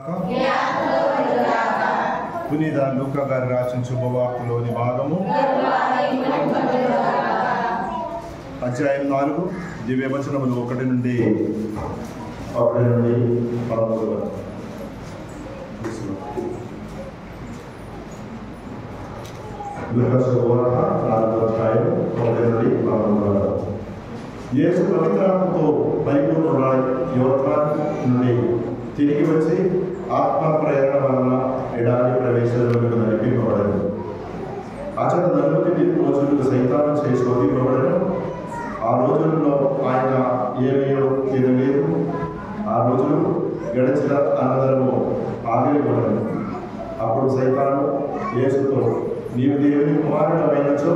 పునీత లూకా గారు రాసిన శుభవార్తలోని భాగము అధ్యాయం 4 దివ్యవచనములు 1 నుండి 13 వరకు. లూకా శుభవార్త 4వ అధ్యాయం 1 నుండి 13 వరకు. యేసు పవిత్రాత్మతో పరిపూర్ణుడై యోర్దాను నుండి తిరిగి వచ్చి ఆత్మ ప్రేరణ వలన ఎడారి ప్రవేశంలోకి నడిపింపబడను. అతడు 40 రోజులకు సైతాను చేసి శోధింపబడను. ఆ రోజుల్లో ఆయన ఏమేయో తినలేదు. ఆ రోజులు గడిచిన అనంతరము ఆగిలిపడను. అప్పుడు సైతాను యేసుతో, నీవు దేవుని కుమారుడమైనచో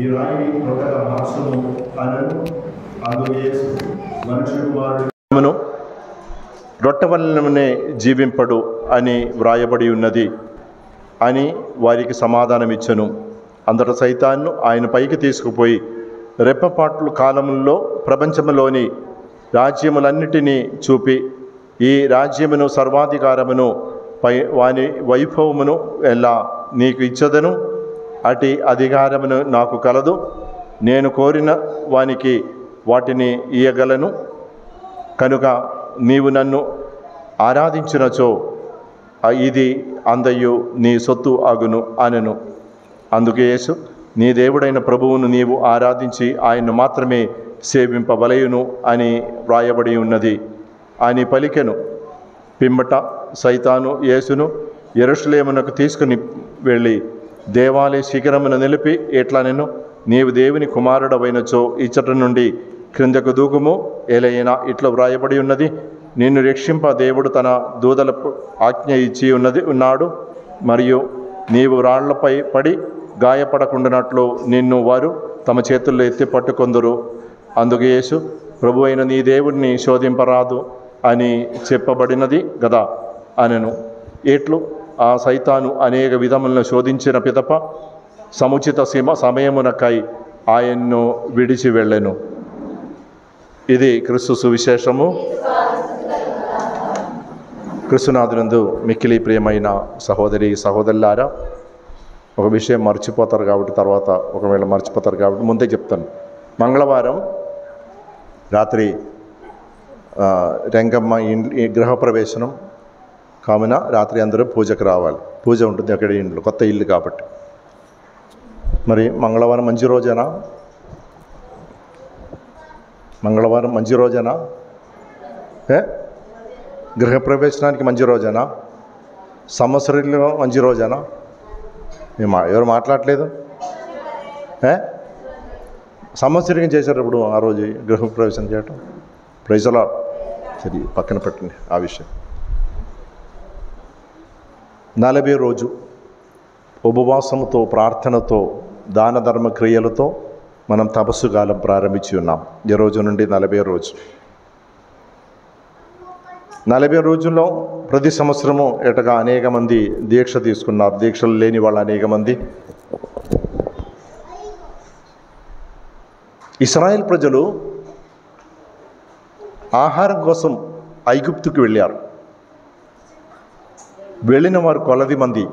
ఈ రాయిని రొట్టెగా మార్చుము అనను. అందుకు యేసు, మనుష్య కుమారుడు రొట్టె వలననే జీవింపడు అని వ్రాయబడి ఉన్నది అని వారికి సమాధానమిచ్చను. అందరు సైతాన్ను ఆయన పైకి తీసుకుపోయి రెప్పపాట్లు కాలంలో ప్రపంచంలోని రాజ్యములన్నిటినీ చూపి, ఈ రాజ్యమును సర్వాధికారమును వాని వైభవమును ఎలా నీకు ఇచ్చదను, అటి అధికారమును నాకు కలదు. నేను కోరిన వానికి వాటిని ఇయ్యగలను. కనుక నీవు నన్ను ఆరాధించినచో ఇది అందయు నీ సొత్తు అగును అనెను. అందుకే యేసు, నీ దేవుడైన ప్రభువును నీవు ఆరాధించి ఆయన్ను మాత్రమే సేవింపవలయును అని వ్రాయబడి ఉన్నది అని పలికెను. పిమ్మట సైతాను యేసును యెరూషలేమునకు తీసుకుని వెళ్ళి దేవాలయ శిఖరమును నిలిపి ఎట్లనెను, నీవు దేవుని కుమారుడవైనచో ఇచ్చట నుండి క్రిందకు దూకుము. ఏలైనా ఇట్లా వ్రాయబడి ఉన్నది, నిన్ను రక్షింప దేవుడు తన దూతలకు ఆజ్ఞ ఇచ్చి ఉన్నాడు. మరియు నీవు రాళ్లపై పడి గాయపడకుండానట్లు నిన్ను వారు తమ చేతుల్లో ఎత్తి పట్టుకొందురు. అందుకు యేసు, ప్రభు అయిన నీ దేవుడిని శోధింపరాదు అని చెప్పబడినది గదా అనెను. ఎట్లు ఆ సైతాను అనేక విధములను శోధించిన పిదప సముచిత సమయమునకై ఆయన్ను విడిచి వెళ్ళెను. ఇది క్రీస్తు సువిశేషము. క్రీస్తునాథునందు మిక్కిలి ప్రియమైన సహోదరి సహోదరులారా, ఒక విషయం మర్చిపోతారు కాబట్టి తర్వాత ఒకవేళ మర్చిపోతారు కాబట్టి ముందే చెప్తాను. మంగళవారం రాత్రి రంగమ్మ గృహప్రవేశనం కావున రాత్రి అందరూ పూజకు రావాలి. పూజ ఉంటుంది అక్కడ ఇంట్లో, కొత్త ఇల్లు కాబట్టి. మరి మంగళవారం మంచి రోజేనా? మంగళవారం మంచి రోజేనా? గృహప్రవేశానికి మంచి రోజేనా? సంవత్సరంలో మంచి రోజేనా? ఎవరు మాట్లాడలేదు? సంవత్సరం చేసేటప్పుడు ఆ రోజు గృహప్రవేశం చేయటం ప్రైజలా సరే పక్కన పెట్టండి ఆ విషయం. 40 రోజు ఉపవాసముతో, ప్రార్థనతో, దాన ధర్మ క్రియలతో మనం తపస్సు కాలం ప్రారంభించి ఉన్నాం. ఈ రోజు నుండి 40 రోజు. 40 రోజుల్లో ప్రతి సంవత్సరము ఎటగా అనేక మంది దీక్ష తీసుకున్నారు. దీక్షలు లేని వాళ్ళు అనేక మంది. ఇశ్రాయేల్ ప్రజలు ఆహారం కోసం ఐగుప్తుకు వెళ్ళారు. వెళ్ళిన వారు కొలది మంది.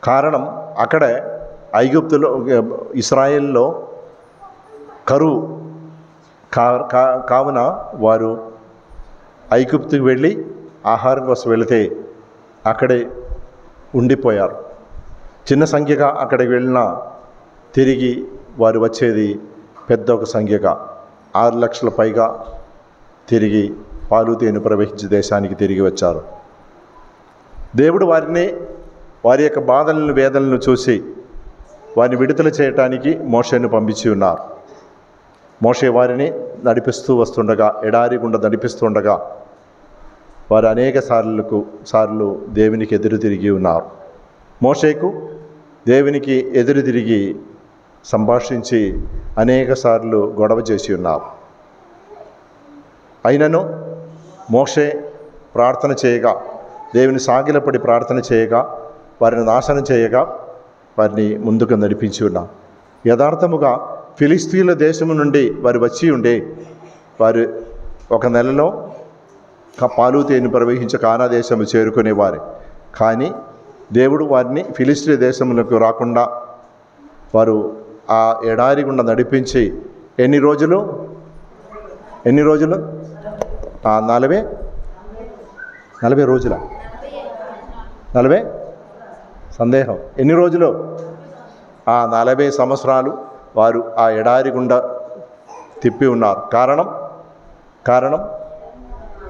కారణం అక్కడే ఐగుప్తులో ఇశ్రాయేల్లో కరువు కావున వారు ఐగుప్తుకు వెళ్ళి ఆహారం కోసం వెళితే అక్కడే ఉండిపోయారు. చిన్న సంఖ్యగా అక్కడికి వెళ్ళినా తిరిగి వారు వచ్చేది పెద్ద ఒక సంఖ్యగా 6 లక్షల పైగా తిరిగి పాలు తేనె ప్రవహించే దేశానికి తిరిగి వచ్చారు. దేవుడు వారి యొక్క బాధలను వేదనలను చూసి వారిని విడుదల చేయటానికి మోషేను పంపించి ఉన్నారు. మోషే వారిని నడిపిస్తూ వస్తుండగా, ఎడారి గుండా నడిపిస్తుండగా వారు అనేక సార్లు దేవునికి ఎదురు తిరిగి ఉన్నారు. మోషేకు దేవునికి ఎదురు తిరిగి సంభాషించి అనేక సార్లు గొడవ చేసి ఉన్నారు. అయినను మోషే ప్రార్థన చేయగా, దేవుని సాగిలపడి ప్రార్థన చేయగా, వారిని నాశనం చేయగా వారిని ముందుకు నడిపించి ఉన్నారు. యథార్థముగా ఫిలిస్తీన్ల దేశము నుండి వారు వచ్చి ఉండే వారు 1 నెలలో పాలు తేనె ప్రవహించే కానా దేశము చేరుకునేవారు. కానీ దేవుడు వారిని ఫిలిష్తీయ దేశములకు రాకుండా వారు ఆ ఎడారి గుండా నడిపించి ఎన్ని రోజులు 40 రోజుల 40 సందేహం ఎన్ని రోజులు 40 సంవత్సరాలు వారు ఆ ఎడారి గుండా తిప్పి ఉన్నారు. కారణం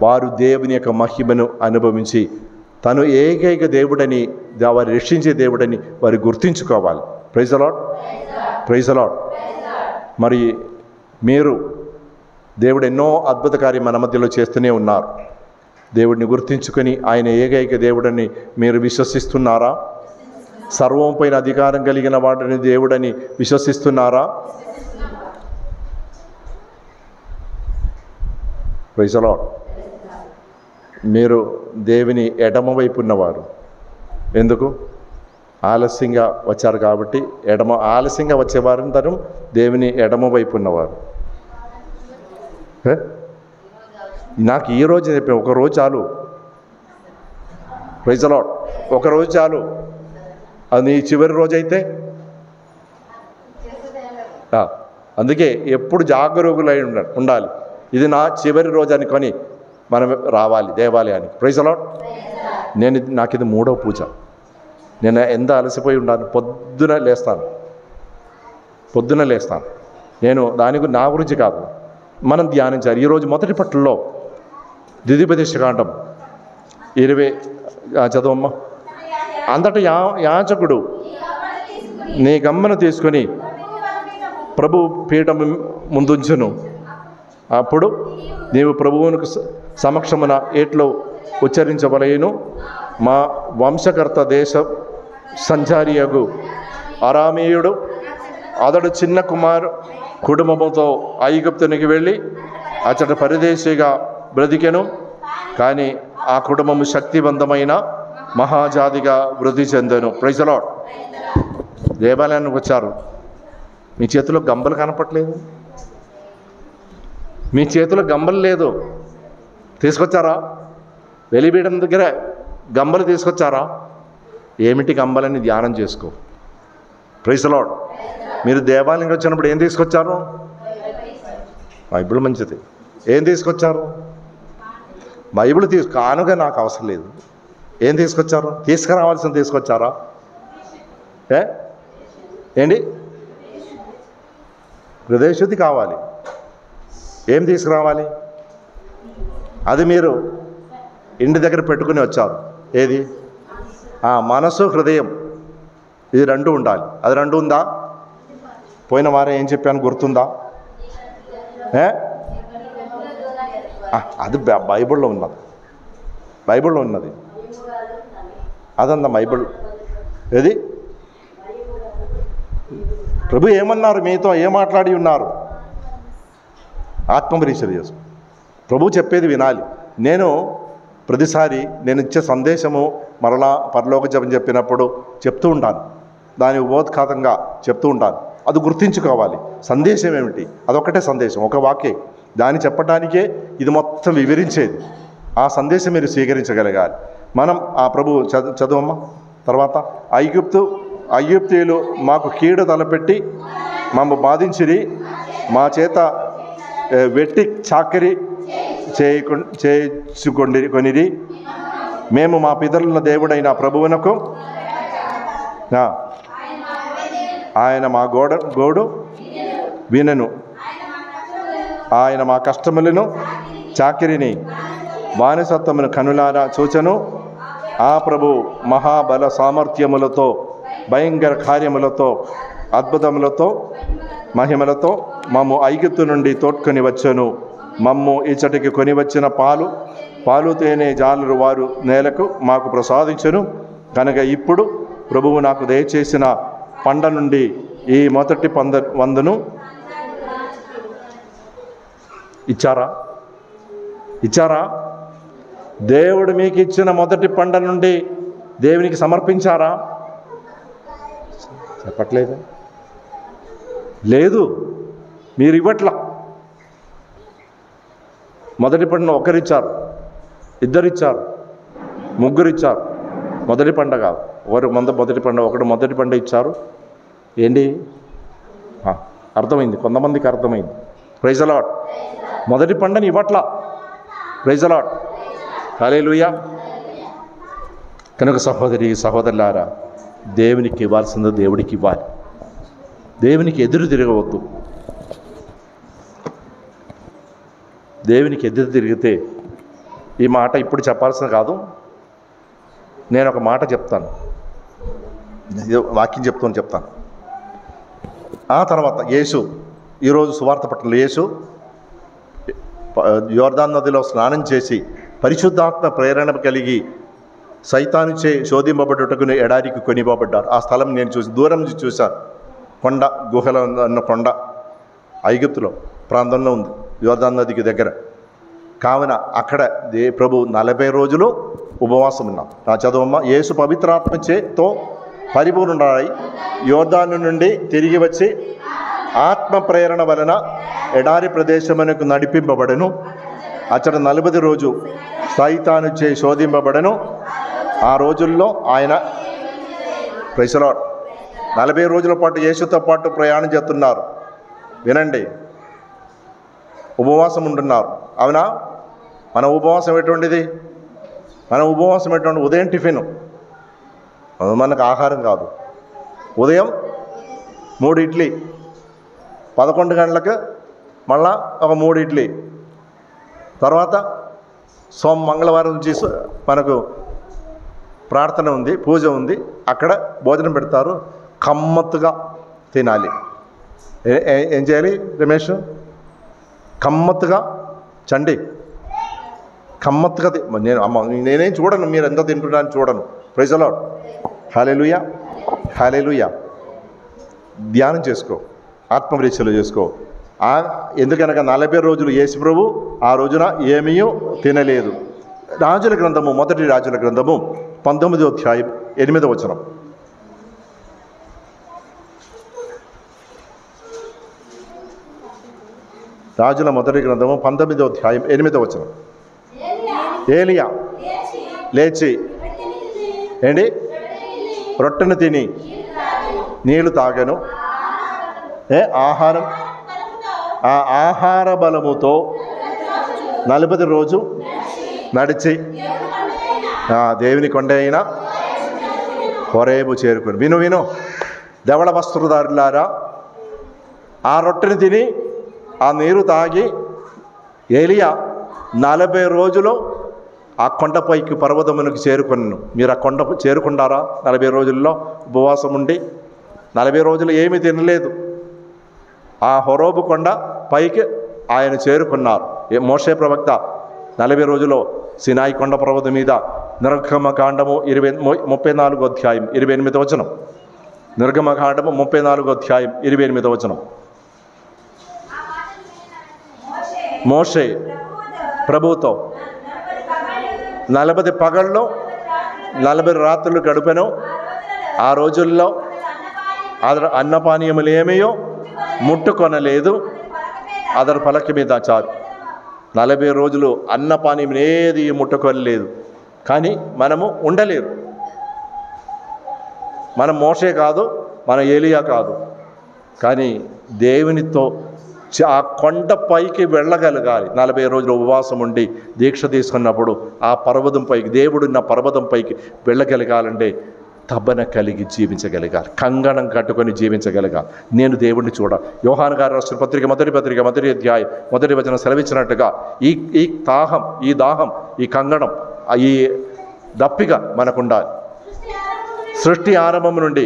వారు దేవుని యొక్క మహిమను అనుభవించి తను ఏకైక దేవుడని, వారు రక్షించే దేవుడని వారు గుర్తించుకోవాలి. Praise the Lord, praise the Lord. మరి మీరు దేవుడు ఎన్నో అద్భుత కార్యం మన మధ్యలో చేస్తూనే ఉన్నారు. దేవుడిని గుర్తించుకొని ఆయన ఏకైక దేవుడని మీరు విశ్వసిస్తున్నారా? సర్వం పైన అధికారం కలిగిన వాడిని దేవుడని విశ్వసిస్తున్నారా? Praise the Lord. మీరు దేవుని ఎడమ వైపు ఉన్నవారు. ఎందుకు? ఆలస్యంగా వచ్చారు కాబట్టి ఆలస్యంగా వచ్చేవారందరూ దేవుని ఎడమ వైపు ఉన్నవారు. నాకు ఈ రోజు చెప్పాను, ఒకరోజు చాలు. Praise the Lord. ఒకరోజు చాలు. అది చివరి రోజు అయితే అందుకే ఎప్పుడు జాగరూకులై ఉండాలి. ఇది నా చివరి రోజు అనుకొని మనం రావాలి దేవాలయానికి. Praise the Lord. నాకు ఇది 3వ పూజ. నేను ఎంత అలసిపోయి ఉన్నాను. పొద్దున లేస్తాను. నేను నా గురించి కాదు, మనం ధ్యానించాలి. ఈరోజు మొదటి పట్టుల్లో ద్వితీయోపదేశకాండం 20 చదవమ్మ. అంతటా యాజకుడు నీ గమ్మను తీసుకొని ప్రభు పీఠం ముందుంచును. అప్పుడు నీవు ప్రభువునికి సమక్షమున ఏట్లో ఉచ్చరించవలెను. మా వంశకర్త దేశ సంచారియగు అరామీయుడు అతడు చిన్న కుటుంబముతో ఐగుప్తునికి వెళ్ళి అతడు పరదేశిగా బ్రతికెను. కానీ ఆ కుటుంబము శక్తివంతమైన మహాజాతిగా వృద్ధి చెందెను. Praise the lord. దేవాలయానికి వచ్చారు. మీ చేతిలో గంబలు కనపట్లేదు, మీ చేతిలో గంబలు లేదు. తీసుకొచ్చారా? వెలిబీయడం దగ్గర గంబలు తీసుకొచ్చారా? ఏమిటి గంబలని ధ్యానం చేసుకో. Praise the Lord. మీరు దేవాలయానికి వచ్చినప్పుడు ఏం తీసుకొచ్చారు? బైబిల్ మంచిది. ఏం తీసుకొచ్చారు? బైబిల్ కానుగా నాకు అవసరం లేదు. ఏం తీసుకొచ్చారు? తీసుకురావాల్సింది తీసుకొచ్చారా? ఏంటి? హృదయశుద్ధి కావాలి. ఏం తీసుకురావాలి? అది మీరు ఇంటి దగ్గర పెట్టుకుని వచ్చారు. ఏది? మనసు, హృదయం, ఇది 2 ఉండాలి. అది 2 ఉందా? పోయిన వారం ఏం చెప్పాను గుర్తుందా? అది బైబిల్లో ఉన్నది. అదంతా బైబిల్. ఏది? ప్రభు ఏమన్నారు? మీతో ఏం మాట్లాడి ఉన్నారు? ఆత్మపరిచయం చేసుకో. ప్రభు చెప్పేది వినాలి. నేను ప్రతిసారి నేను ఇచ్చే సందేశము మరలా పరలోక జపం చెప్పినప్పుడు చెప్తూ ఉంటాను. దాని ఉపోద్ఘాతంగా చెప్తూ ఉంటాను. అది గుర్తించుకోవాలి. సందేశం ఏమిటి? అదొక్కటే సందేశం, ఒక వాక్యం. దాన్ని చెప్పడానికే ఇది మొత్తం వివరించేది. ఆ సందేశం మీరు స్వీకరించగలగాలి. మనం ఆ ప్రభు చదువమ్మ తర్వాత ఐగుప్తీయులు మాకు కీడు తలపెట్టి మమ్మ బాధించిరి, మా చేత వెట్టి చాకరీ కొనిరి. మేము మా పితరుల దేవుడైన ప్రభువునకు ఆయన మా గోడు వినను. ఆయన మా కష్టములను చాకిరిని బానిసత్వమును కనులారా చూచను. ఆ ప్రభు మహాబల సామర్థ్యములతో, భయంకర కార్యములతో, అద్భుతములతో, మహిమలతో మమ్ము ఐగుప్తు నుండి తోడ్కొని వచ్చను. మమ్ము ఇచ్చటికి కొని వచ్చిన పాలు తేనె జాలరు వారు నేలకు మాకు ప్రసాదించను. కనుక ఇప్పుడు ప్రభువు నాకు దయచేసిన పంట నుండి ఈ మొదటి 100 ఇచ్చారా? దేవుడు మీకు ఇచ్చిన మొదటి పంట నుండి దేవునికి సమర్పించారా? చెప్పట్లేదు. లేదు, మీరు ఇవ్వట్లా. మొదటి పంటను ఒకరిచ్చారు, 2 ఇచ్చారు, 3 ఇచ్చారు. మొదటి పండగ మొదటి పండుగ ఒకటి మొదటి పండుగ ఇచ్చారు. ఏంటి అర్థమైంది, కొంతమందికి అర్థమైంది. Praise the Lord. మొదటి పండుగని ఇవ్వట్లా. Praise the Lord. హల్లెలూయా. కనుక సహోదరి సహోదరులారా, దేవునికి ఇవ్వాల్సిందో దేవుడికి ఇవ్వాలి. దేవునికి ఎదురు తిరగవద్దు. దేవునికి ఎదురు తిరిగితే, ఈ మాట ఇప్పుడు చెప్పాల్సిన కాదు, నేను ఒక మాట చెప్తాను, వాక్యం చెప్తాను. ఆ తర్వాత యేసు, ఈరోజు సువార్త పట్టణంలో యేసు యోర్దాను నదిలో స్నానం చేసి పరిశుద్ధాత్మ ప్రేరణ కలిగి సైతానుచే శోధింపబడుటకు ఎడారికి కొనిపోబడ్డారు. ఆ స్థలం నేను దూరం నుంచి చూశాను. కొండ, గుహలో ఉన్న కొండ ఐగుప్తులో ప్రాంతంలో ఉంది, యోర్దాను నదికి దగ్గర. కావున అక్కడ ప్రభు 40 రోజులు ఉపవాసం ఉన్నాం. నా చదువమ్మ. యేసు పవిత్రాత్మతో పరిపూర్ణుడై యోర్దాను నుండి తిరిగి వచ్చి ఆత్మ ప్రేరణ వలన ఎడారి ప్రదేశమునకు నడిపింపబడెను. అచ్చట 40 రోజు సైతానుచే శోధింపబడెను. ఆ రోజుల్లో ఆయన ప్రైజ్ ది లార్డ్ 40 రోజుల పాటు యేసుతో పాటు ప్రయాణం చేస్తున్నారు. వినండి, ఉపవాసం ఉంటున్నారు. అవునా? మన ఉపవాసం ఎటువంటిది? మన ఉపవాసం ఎటువంటి? ఉదయం టిఫిన్, మనకు ఆహారం కాదు. ఉదయం 3 ఇడ్లీ, 11 గంటలకు మళ్ళా ఒక 3 ఇడ్లీ. తర్వాత మంగళవారం నుంచి మనకు ప్రార్థన ఉంది, పూజ ఉంది, అక్కడ భోజనం పెడతారు. కమ్మత్తుగా తినాలి. ఏం చేయాలి రమేష్? కమ్మత్తుగా చండి, కమ్మత్తుగా నేనేం చూడను, మీరు ఎంత తింటున్నారని చూడను. Praise the Lord. Hallelujah, hallelujah. ధ్యానం చేసుకో, ఆత్మపరీక్షలు చేసుకో. ఎందుకనగా 40 రోజులు యేసు ప్రభు ఆ రోజున ఏమీ తినలేదు. రాజుల గ్రంథము, మొదటి రాజుల గ్రంథము 19వ అధ్యాయం 8వ వచనం. రాజుల మొదటి గ్రంథము 19వ అధ్యాయం 8వ వచనం. ఏలియా లేచి ఏంటి? రొట్టెను తిని నీళ్లు తాగాను. ఆహారం, ఆ ఆహార బలముతో 40 రోజు నడిచి దేవుని కొండ అయిన హోరేబు చేరుకుని. విను ధవళ వస్త్రధారులారా, ఆ రొట్టెని తిని ఆ నీరు తాగి ఏలియా 40 రోజులు ఆ కొండపైకి పర్వతమునకు చేరుకున్నాను. మీరు ఆ కొండ చేరుకుంటారా? 40 రోజుల్లో ఉపవాసం ఉండి 40 రోజులు ఏమీ తినలేదు. ఆ హోరేబు కొండ పైకి ఆయన చేరుకున్నారు. మోషే ప్రవక్త 40 రోజుల్లో సినాయి కొండ పర్వతం మీద నిర్గమకాండము 34వ అధ్యాయం 28వ వచనం. నిర్గమకాండము 34వ అధ్యాయం 28వ వచనం. మోషే ప్రభువుతో 40 పగళ్ళు 40 రాత్రులు గడిపెను. ఆ రోజుల్లో అన్నపానీయములు ఏమయో ముట్టుకొనలేదు. అదరు పలక మీద చాలు. 40 రోజులు అన్నపానీయం ఏది ముట్టుకొనలేదు. కానీ మనము ఉండలేరు. మనం మోషే కాదు, మన ఏలియా కాదు. కానీ దేవునితో ఆ కొండ పైకి వెళ్ళగలగాలి. 40 రోజులు ఉపవాసం ఉండి దీక్ష తీసుకున్నప్పుడు ఆ పర్వతం పైకి, దేవుడున్న పర్వతం పైకి వెళ్ళగలగాలంటే తపన కలిగి జీవించగలగాలి, కంగణం కట్టుకొని జీవించగలగాలి. నేను దేవుడిని యోహాను గారు రాసిన పత్రిక మొదటి అధ్యాయం 1వ వచనం సెలవిచ్చినట్టుగా ఈ దాహం, ఈ కంగణం, ఈ దప్పిక మనకుండాలి. సృష్టి ఆరంభం నుండి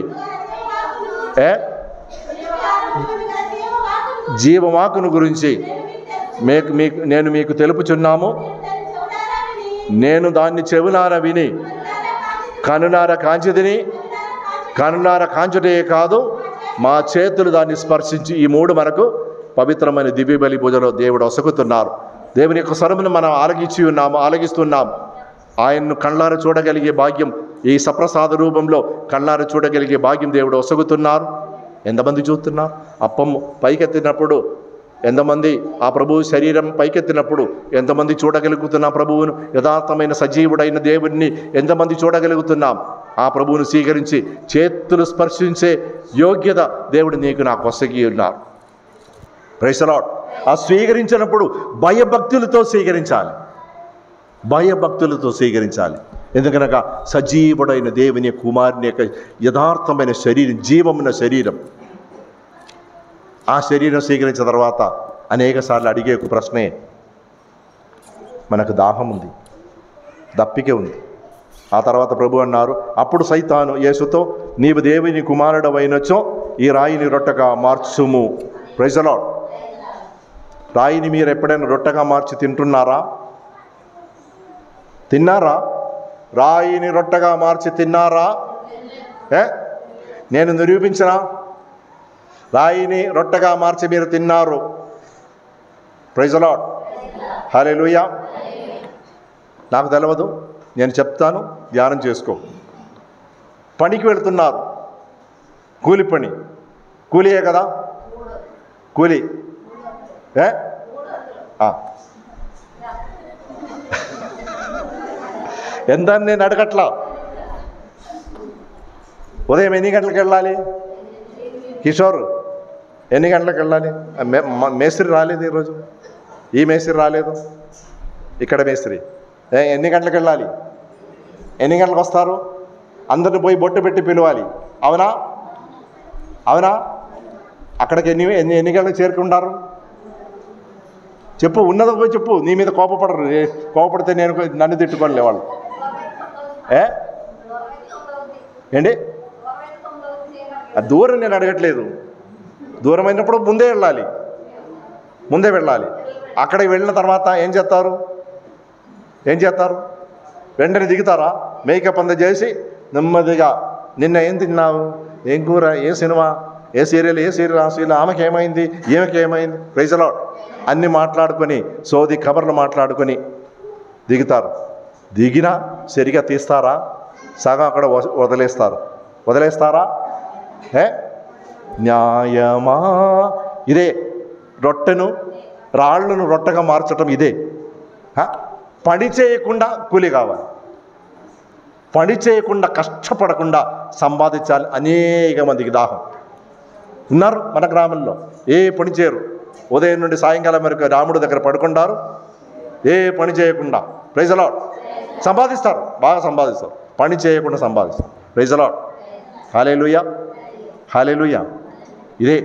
జీవవాకును గురించి నేను మీకు తెలుపుచున్నాము. నేను దాన్ని చెవులార విని కనులార కాంచితిని. కనులార కాంచుటే కాదు, మా చేతులు దాన్ని స్పర్శించి. ఈ 3 మనకు పవిత్రమైన దివ్య బలి పూజలో దేవుడు ఒసగుతున్నారు. దేవుని యొక్క స్వరమును మనం ఆలగిస్తున్నాం. ఆయన్ను కళ్ళార చూడగలిగే భాగ్యం, ఈ సప్రసాద రూపంలో కళ్ళార చూడగలిగే భాగ్యం దేవుడు ఒసగుతున్నారు. ఎంతమంది చూస్తున్నారు? అప్పం పైకెత్తినప్పుడు ఎంతమంది ఆ ప్రభువు శరీరం పైకెత్తినప్పుడు ఎంతమంది చూడగలుగుతున్నాం ప్రభువును? యథార్థమైన సజీవుడైన దేవుడిని ఎంతమంది చూడగలుగుతున్నాం? ఆ ప్రభువును స్వీకరించి చేతులు స్పర్శించే యోగ్యత దేవుడు నీకు నాకు వసగి ఉన్నారు. Praise the Lord. ఆ స్వీకరించినప్పుడు భయభక్తులతో స్వీకరించాలి, భయభక్తులతో స్వీకరించాలి. ఎందుకనగా సజీవుడైన దేవుని కుమారుని యొక్క యథార్థమైన శరీరం, జీవమున్న శరీరం. ఆ శరీరం స్వీకరించిన తర్వాత అనేక సార్లు అడిగే ఒక ప్రశ్నే, మనకు దాహం ఉంది, దప్పిక ఉంది. ఆ తర్వాత ప్రభు అన్నారు, అప్పుడు సైతాను యేసుతో, నీవు దేవుని కుమారుడవైనచో ఈ రాయిని రొట్టెగా మార్చుము. Praise the Lord. రాయిని మీరు ఎప్పుడైనా రొట్టెగా మార్చి తింటున్నారా? తిన్నారా? రాయిని రొట్టెగా మార్చి తిన్నారా? నేను నిరూపించనా? రాయిని రొట్టెగా మార్చి మీరు తిన్నారు. Praise the Lord. హల్లెలూయా. నాకు తెలియదు, నేను చెప్తాను, ధ్యానం చేసుకో. పనికి వెళుతున్నారు, కూలి పని. కూలియే కదా? కూలి. ఎంత నేను అడగట్లా. ఉదయం ఎన్ని గంటలకు వెళ్ళాలి? కిషోర్ ఎన్ని గంటలకు వెళ్ళాలి? మేస్త్రి రాలేదు ఈరోజు, ఈ మేస్త్రి రాలేదు, ఇక్కడ మేస్త్రి. ఎన్ని గంటలకు వెళ్ళాలి? ఎన్ని గంటలకు వస్తారు? అందరిని పోయి బొట్టు పెట్టి పిలవాలి. అవునా? అవునా? అక్కడికి ఎన్ని గంటలకు చేరుకుంటారు? చెప్పు, ఉన్నది పోయి చెప్పు. నీ మీద కోపపడరు. కోపడితే నన్ను తిట్టుకోలే వాళ్ళు. ఏంటి? దూరం నేను అడగట్లేదు. దూరం అయినప్పుడు ముందే వెళ్ళాలి. అక్కడికి వెళ్ళిన తర్వాత ఏం చేస్తారు? వెంటనే దిగుతారా? మేకప్ అంతా చేసి నెమ్మదిగా, నిన్న ఏం తిన్నావు, ఏం కూర, ఏ సినిమా, ఏ సీరియల్, ఆ సీరియల్, ఆమెకి ఏమైంది, ప్రైజ్ ది లార్డ్ అన్నీ మాట్లాడుకొని, సోది కబర్లు మాట్లాడుకొని దిగుతారు. దిగినా సరిగా తీస్తారా? సగం అక్కడ వదిలేస్తారా? న్యాయమా? ఇదే రాళ్లను రొట్టెగా మార్చటం. ఇదే పని చేయకుండా కూలి కావాలి, పని చేయకుండా కష్టపడకుండా సంపాదించాలి. అనేక మందికి దాహం ఉన్నారు మన గ్రామంలో. ఏ పని చేయరు, ఉదయం నుండి సాయంకాలం వరకు రాముడి దగ్గర పడుకుంటారు, ఏ పని చేయకుండా. Praise the Lord. సంపాదిస్తారు, బాగా సంపాదిస్తారు, పని చేయకుండా సంపాదిస్తారు. Praise the Lord. Hallelujah, hallelujah. ఇదే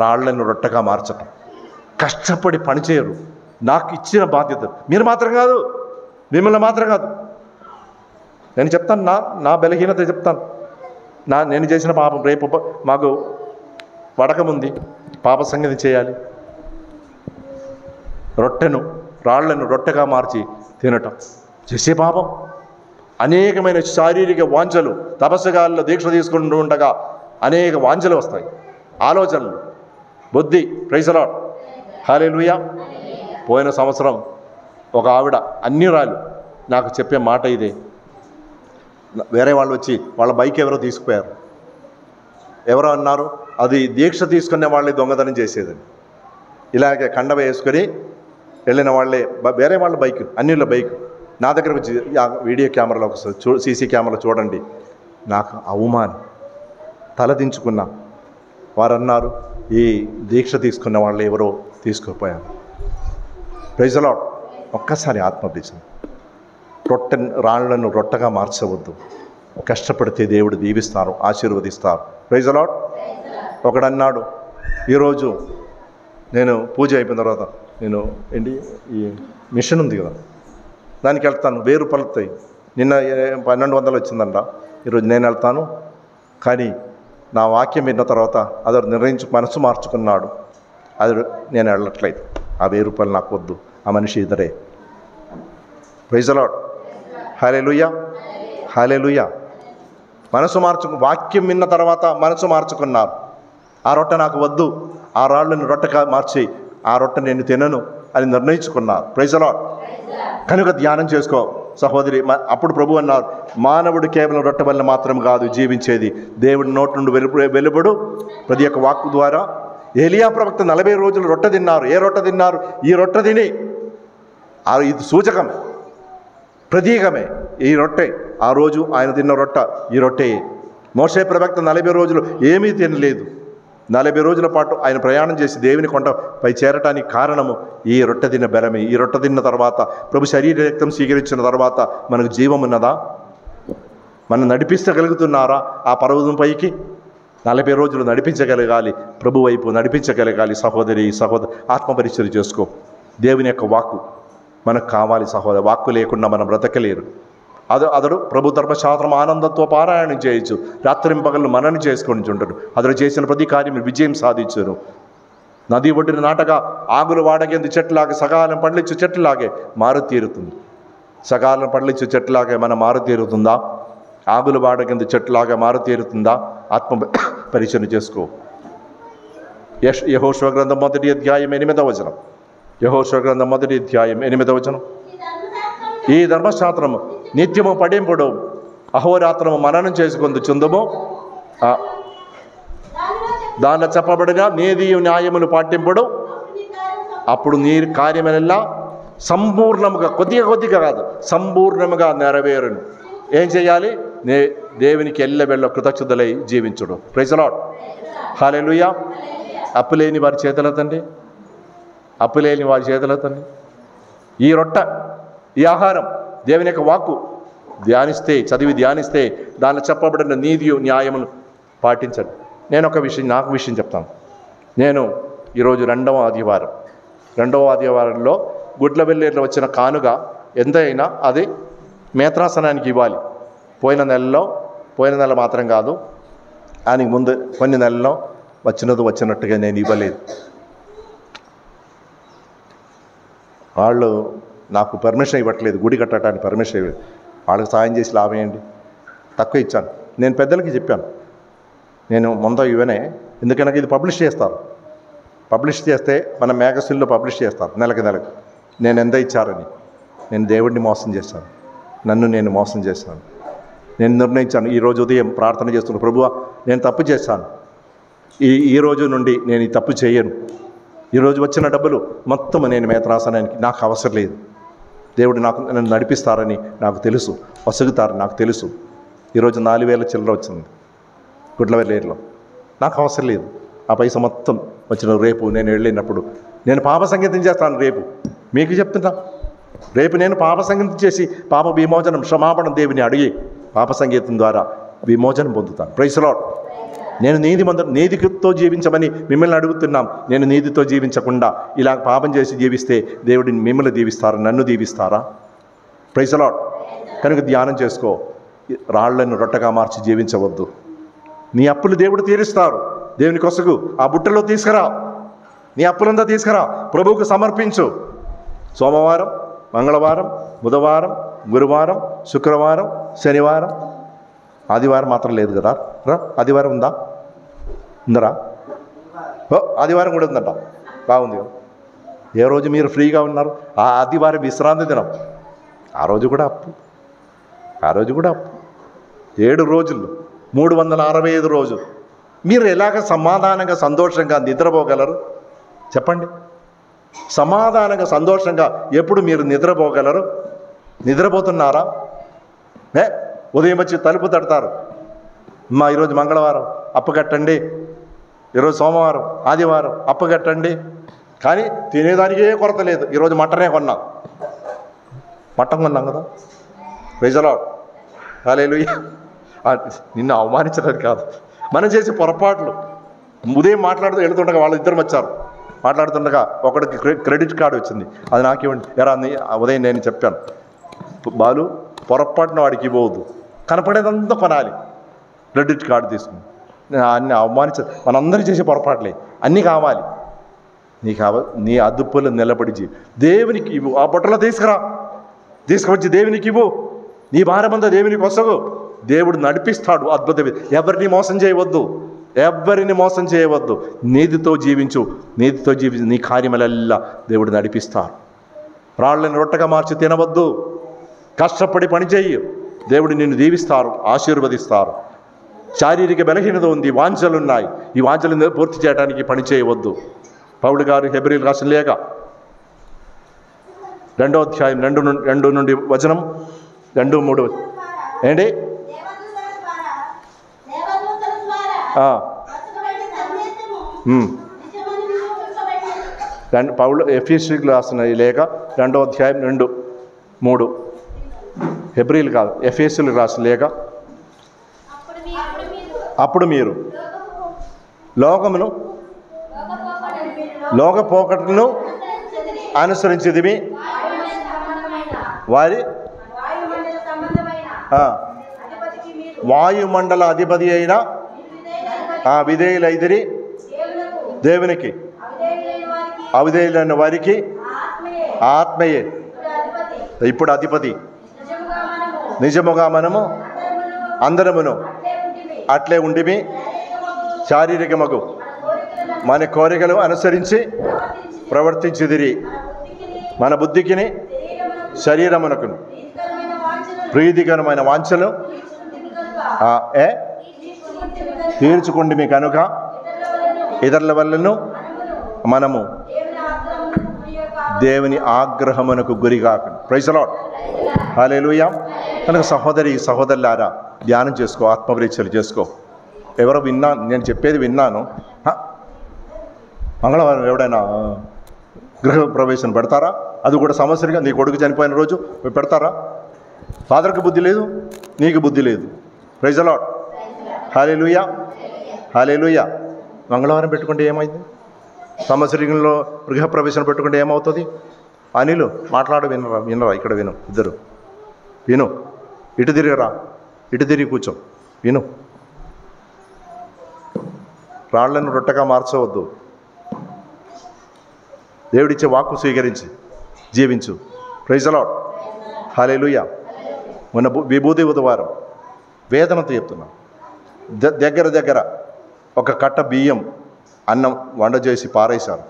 రాళ్లను రొట్టెగా మార్చటం. కష్టపడి పని చేయరు. నాకు ఇచ్చిన బాధ్యత మీరు మాత్రం కాదు, మిమ్మల్ని మాత్రం కాదు. నేను చెప్తాను, నా బలహీనత చెప్తాను. నేను చేసిన పాపం. రేపు మాకు వడకముంది, పాప సంగతి చేయాలి. రాళ్లను రొట్టెగా మార్చి తినటం చేసే పాపం. అనేకమైన శారీరక వాంఛలు, తపస్సుగాల్లో దీక్ష తీసుకుంటూ ఉండగా అనేక వాంఛలు వస్తాయి, ఆలోచనలు, బుద్ధి. Praise the Lord. హల్లెలూయా. పోయిన సంవత్సరం ఒక ఆవిడ అన్యురాలు నాకు చెప్పే మాట ఇదే. వేరే వాళ్ళు వచ్చి వాళ్ళ బైక్ ఎవరో తీసుకుపోయారు. ఎవరో అన్నారు, అది దీక్ష తీసుకునే వాళ్ళే దొంగతనం చేసేదని. ఇలాగే కండ వేసుకొని వెళ్ళిన వాళ్ళే, వేరే వాళ్ళ బైక్, అన్యుల బైక్ నా దగ్గరకు వచ్చి వీడియో కెమెరాలో ఒకసారి సీసీ కెమెరాలో చూడండి. నాకు అవమానం, తలదించుకున్నా. వారు అన్నారు, ఈ దీక్ష తీసుకున్న వాళ్ళు ఎవరో తీసుకుపోయారు. Praise the Lord. ఒక్కసారి ఆత్మబీజం. రాళ్లను రొట్టెగా మార్చవద్దు. కష్టపడితే దేవుడు దీవిస్తారు, ఆశీర్వదిస్తారు. Praise the lord. ఒకడన్నాడు, ఈరోజు నేను పూజ అయిపోయిన తర్వాత ఈ మిషన్ ఉంది కదా, దానికి వెళ్తాను, 1000 రూపాయలు వస్తాయి. నిన్న 1200 వచ్చిందంట. ఈరోజు నేను వెళ్తాను, కానీ నా వాక్యం విన్న తర్వాత అతడు మనసు మార్చుకున్నాడు. అది నేను వెళ్ళట్లేదు. ఆ 1000 రూపాయలు నాకు వద్దు, ఆ మనిషి ఇద్దరే. Praise the Lord. Hallelujah, hallelujah. వాక్యం విన్న తర్వాత మనసు మార్చుకున్నారు. ఆ రొట్టె నాకు వద్దు, ఆ రాళ్ళను రొట్టెగా మార్చి ఆ రొట్టె నేను తినను అని నిర్ణయించుకున్నారు. Praise the Lord. కనుక ధ్యానం చేసుకో సహోదరి. అప్పుడు ప్రభు అన్నారు, మానవుడు కేవలం రొట్టె వల్ల మాత్రం కాదు జీవించేది, దేవుడి నోటి నుండి వెలుబడు ప్రతి ఒక్క వాక్కు ద్వారా ఏలియా ప్రవక్త 40 రోజులు రొట్టె తిన్నారు. ఏ రొట్టె తిన్నారు? ఈ రొట్టె తిని, ఇది సూచకమే, ప్రతీకమే ఈ రొట్టె. ఆ రోజు ఆయన తిన్న రొట్టె ఈ రొట్టె. మోషే ప్రవక్త 40 రోజులు ఏమీ తినలేదు. 40 రోజుల పాటు ఆయన ప్రయాణం చేసి దేవుని కొండపై చేరటానికి కారణము ఈ రొట్టె తిన్న బలమే. ఈ రొట్టె తిన్న తర్వాత, ప్రభు శరీర రక్తం స్వీకరించిన తర్వాత మనకు జీవం ఉన్నదా? మనం నడిపించగలుగుతున్నారా ఆ పర్వతం పైకి? 40 రోజులు నడిపించగలగాలి, ప్రభు వైపు నడిపించగలగాలి. సహోదరి ఆత్మపరిచయం చేసుకో. దేవుని యొక్క వాక్కు మనకు కావాలి సహోదరు. వాక్కు లేకుండా మనం బ్రతకలేరు. అతడు ప్రభు ధర్మశాస్త్రం ఆనందంతో పారాయణం చేయొచ్చు. రాత్రింపగళ్ళు మనని చేసుకొని చుంటాడు. అతడు చేసిన ప్రతి కార్యం విజయం సాధించను. నది ఒడ్డున నాటగా ఆగులు వాడగేందు చెట్టులాగే, సకాలం పండ్లిచ్చు చెట్టులాగే మారుతీరుతుంది. సకాలం పండ్లిచ్చు చెట్టులాగే మనం మారుతీరుతుందా? ఆగులు వాడగేందు చెట్టులాగా మారుతీరుతుందా? ఆత్మ పరిచయం చేసుకో. యెహోషువ గ్రంథం 1వ అధ్యాయం 8వ వచనం. యెహోషువ గ్రంథం 1వ అధ్యాయం 8వ వచనం. ఈ ధర్మశాస్త్రము నిత్యము పడింపుడు, అహోరాత్రము మననం చేసుకుందు చుందము. దానిలో చెప్పబడిన నీతి న్యాయములు పాటింపుడు, అప్పుడు నీ కార్యములెల్లా సంపూర్ణముగా, కొద్దిగా కాదు, సంపూర్ణముగా నెరవేరును. ఏం చేయాలి? దేవునికి ఎల్లవెళ్ళ కృతజ్ఞతలై జీవించుడు. Praise the Lord. హల్లెలూయా. అప్పులేని వారి చేతులెత్తండి. అప్పులేని వారి చేతులెత్తండి. ఈ రొట్టె, ఈ ఆహారం, దేవుని యొక్క వాక్కు చదివి ధ్యానిస్తే దానిలో చెప్పబడిన నీతి న్యాయములు పాటించండి. నేను నాకు విషయం చెప్తాను. నేను ఈరోజు రెండవ ఆదివారంలో గుడ్ల వెల్లేరులో వచ్చిన కానుక ఎంతైనా అది మేత్రాసనానికి ఇవ్వాలి. పోయిన నెల మాత్రం కాదు, ఆయనకి ముందు కొన్ని నెలల్లో వచ్చినట్టుగా నేను ఇవ్వలేదు. వాళ్ళు నాకు పర్మిషన్ ఇవ్వట్లేదు, గుడి కట్టడానికి పర్మిషన్ ఇవ్వలేదు. వాళ్ళకి సాయం చేసి లాభేయండి, తక్కువ ఇచ్చాను. నేను పెద్దలకి చెప్పాను, నేను ముందు ఇవనే, ఎందుకనగా ఇది పబ్లిష్ చేస్తే మన మ్యాగజైన్లో పబ్లిష్ చేస్తారు నెలకు. నేను ఎంత ఇచ్చారని. నేను దేవుడిని మోసం చేశాను, నన్ను నేను మోసం చేశాను. నేను నిర్ణయించాను, ఈరోజు ఉదయం ప్రార్థన చేస్తున్నాను, ప్రభువా నేను తప్పు చేశాను, ఈ రోజు నుండి నేను ఈ తప్పు చేయను. ఈరోజు వచ్చిన డబ్బులు మొత్తం నేను మేత్రాసనానికి నాకు అవసరం లేదు. దేవుడు నన్ను నడిపిస్తారని నాకు తెలుసు, వసగుతారని నాకు తెలుసు. ఈరోజు 4,000 చిల్లర వచ్చింది గుడ్లవెల్లేరులో. నాకు అవసరం లేదు. ఆ పైసా మొత్తం వచ్చిన రేపు నేను వెళ్ళినప్పుడు నేను పాప సంగీతం చేస్తాను. రేపు మీకు చెప్తున్నా, రేపు నేను పాప సంగీతం చేసి పాప విమోచనం, క్షమాపణ దేవుని అడిగి పాప సంగీతం ద్వారా విమోచనం పొందుతాను. Praise the Lord. నేను నీతితో జీవించమని మిమ్మల్ని అడుగుతున్నాం. నేను నీతితో జీవించకుండా ఇలా పాపం చేసి జీవిస్తే దేవుడిని మిమ్మల్ని దీవిస్తారా? నన్ను దీవిస్తారా? Praise the Lord. కనుక ధ్యానం చేసుకో. రాళ్లను రొట్టెగా మార్చి జీవించవద్దు. నీ అప్పులు దేవుడు తీరుస్తారు. దేవుని కొసగు ఆ బుట్టలో తీసుకురా, నీ అప్పులంతా తీసుకురా, ప్రభువుకు సమర్పించు. సోమవారం, మంగళవారం, బుధవారం, గురువారం, శుక్రవారం, శనివారం, ఆదివారం మాత్రం లేదు కదా. ఆదివారం ఉందరా? ఆదివారం కూడా ఉందంట. బాగుంది. ఏ రోజు మీరు ఫ్రీగా ఉన్నారు? ఆ ఆదివారం విశ్రాంతి దినం. ఆ రోజు కూడా అప్పు. 7 రోజులు, 365 రోజులు మీరు ఎలాగ సమాధానంగా సంతోషంగా నిద్రపోగలరు చెప్పండి? సమాధానంగా సంతోషంగా ఎప్పుడు మీరు నిద్రపోగలరు? నిద్రపోతున్నారా? ఉదయం వచ్చి తలుపు తడతారు, ఈరోజు మంగళవారం అప్పు కట్టండి, ఈరోజు సోమవారం, ఆదివారం అప్పు కట్టండి. కానీ తినేదానికే కొరత లేదు. ఈరోజు మటన్ కొన్నాం కదా. Praise the Lord. హల్లెలూయా. నిన్ను అవమానించడానికి కాదు, మనం చేసే పొరపాట్లు. ఉదయం మాట్లాడుతూ వెళుతుండగా వాళ్ళిద్దరు వచ్చారు. మాట్లాడుతుండగా ఒకడికి క్రెడిట్ కార్డు వచ్చింది, అది నాకేమండి ఎరా ఉదయం నేను చెప్పాను, బాలు పొరపాటున వాడికి ఇవ్వవద్దు, కనపడేదంతా కొనాలి, క్రెడిట్ కార్డు తీసుకుని. అన్నీ మనందరూ చేసే పొరపాట్లే, అన్నీ కావాలి. నీ అదుపులు నిలబడి దేవునికి ఇవ్వు. ఆ బుట్టలో తీసుకువచ్చి దేవునికి ఇవ్వు. నీ భారమంతా దేవునికి వసగు. దేవుడు నడిపిస్తాడు అద్భుతమే. ఎవరిని మోసం చేయవద్దు. నీతితో జీవించు. నీ కార్యములెల్లా దేవుడు నడిపిస్తాడు. రాళ్ళని రొట్టెగా మార్చి తినవద్దు. కష్టపడి పని చెయ్యి. దేవుడు నిన్ను దీవిస్తారు, ఆశీర్వదిస్తారు. శారీరక బలహీనత ఉంది, వాంఛలు ఉన్నాయి. ఈ వాంఛలను పూర్తి చేయడానికి పని చేయవద్దు. పౌలు గారు హెబ్రీయులకు రాసిన లేఖ 2వ అధ్యాయం 2 నుండి వచనం 2-3 ఏంటి పౌలు ఎఫెసీయులకు రాసిన ఈ లేఖ 2వ అధ్యాయం 2-3 హెబ్రీయులు కాదు, ఎఫెసీయులకు రాసిన లేఖ. అప్పుడు మీరు లోకమును లోకపోకటను అనుసరించేది వారి వాయుమండల అధిపతి అయిన విధేయులైదిరి దేవునికి, అవిధేయులైన వారికి ఆత్మయే ఇప్పుడు అధిపతి. నిజముగా మనము అందరమును అట్లే ఉండిమి శారీరకమగు మన కోరికలు అనుసరించి ప్రవర్తించుదిరి. మన బుద్ధికిని శరీరమునకును ప్రీతికరమైన వాంఛలు తీర్చుకుండి మీ కనుక ఇతరుల వల్లను మనము దేవుని ఆగ్రహమునకు గురిగాక. Praise the Lord. హల్లెలూయా. కనుక సహోదరులారా, ధ్యానం చేసుకో, ఆత్మపరీక్షలు చేసుకో. ఎవరో నేను చెప్పేది విన్నాను. మంగళవారం ఎవడైనా గృహ ప్రవేశం పెడతారా? అది కూడా సంవత్సరంగా నీ కొడుకు చనిపోయిన రోజు పెడతారా? ఫాదర్కి బుద్ధి లేదు, నీకు బుద్ధి లేదు. Praise the Lord. Hallelujah, hallelujah. మంగళవారం పెట్టుకుంటే ఏమైంది? సంవత్సరంలో గృహ ప్రవేశం పెట్టుకుంటే ఏమవుతుంది? అనిలు మాట్లాడు, వినరా? ఇక్కడ విను, ఇద్దరు విను. ఇటు తిరిగిరా, ఇటు తిరిగి కూర్చో, విను. రాళ్లను రొట్టెగా మార్చవద్దు. దేవుడిచ్చే వాక్కు స్వీకరించి జీవించు. Praise the Lord. హల్లెలూయా. మొన్న విభూతి బుధవారం వేదనతో చెప్తున్నా. దగ్గర ఒక కట్ట బియ్యం అన్నం వంట చేసి పారేశారు.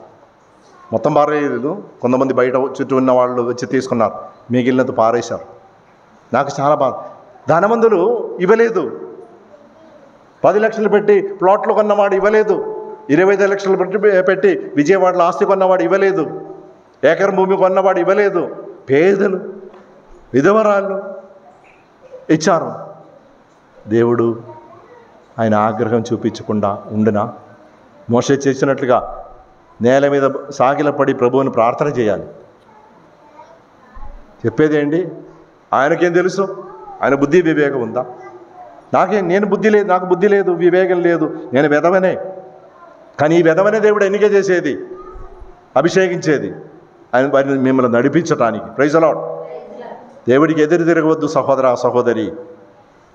మొత్తం పారేయలేదు, కొంతమంది బయట చుట్టూ ఉన్న వాళ్ళు వచ్చి తీసుకున్నారు, మిగిలినంత పారేశారు. నాకు చాలా బాధ. ధనవంతులు ఇవ్వలేదు. 10 లక్షలు పెట్టి ప్లాట్లు కొన్నవాడు ఇవ్వలేదు. 25 లక్షలు పెట్టి విజయవాడలో ఆస్తి కొన్నవాడు ఇవ్వలేదు. ఏకర్ భూమి కొన్నవాడు ఇవ్వలేదు. పేదలు, విధవరాళ్ళు ఇచ్చారు. దేవుడు ఆయన ఆగ్రహం చూపించకుండా ఉండునా? మోషే చేసినట్లుగా నేల మీద సాగిలపడి ప్రభువుని ప్రార్థన చేయాలి. చెప్పేది ఏంటి? ఆయనకేం తెలుసు? ఆయన బుద్ధి వివేకం ఉందా? నేను బుద్ధి లేదు, నాకు బుద్ధి లేదు, వివేకం లేదు, నేను వెధవనే. కానీ ఈ వెధవనే దేవుడు ఎన్నిక చేసేది, అభిషేకించేది ఆయన వారిని మిమ్మల్ని నడిపించటానికి. Praise the lord. దేవుడికి ఎదురు తిరగవద్దు సహోదర సహోదరి.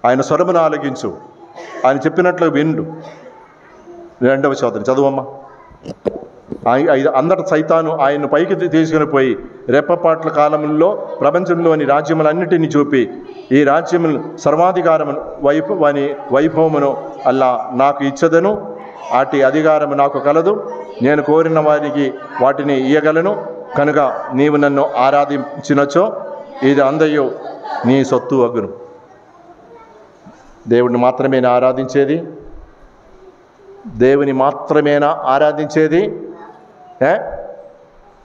ఆయన స్వరమును ఆలకించు, ఆయన చెప్పినట్లు విండు. 2వ సోదరి చదువమ్మా. అందరి సైతాను ఆయన్ను పైకి తీసుకుని పోయి రెప్పపాట్ల కాలంలో ప్రపంచంలోని రాజ్యములన్నిటినీ చూపి, ఈ రాజ్యములు సర్వాధికారమును వైభవమును అల్లా నాకు ఇచ్చదను, అటు అధికారము నాకు కలదు, నేను కోరిన వారికి వాటిని ఇయ్యగలను, కనుక నీవు నన్ను ఆరాధించినచో ఇది అందయు నీ సొత్తు అగును. దేవుడిని మాత్రమేనా ఆరాధించేది? దేవుని మాత్రమేనా ఆరాధించేది?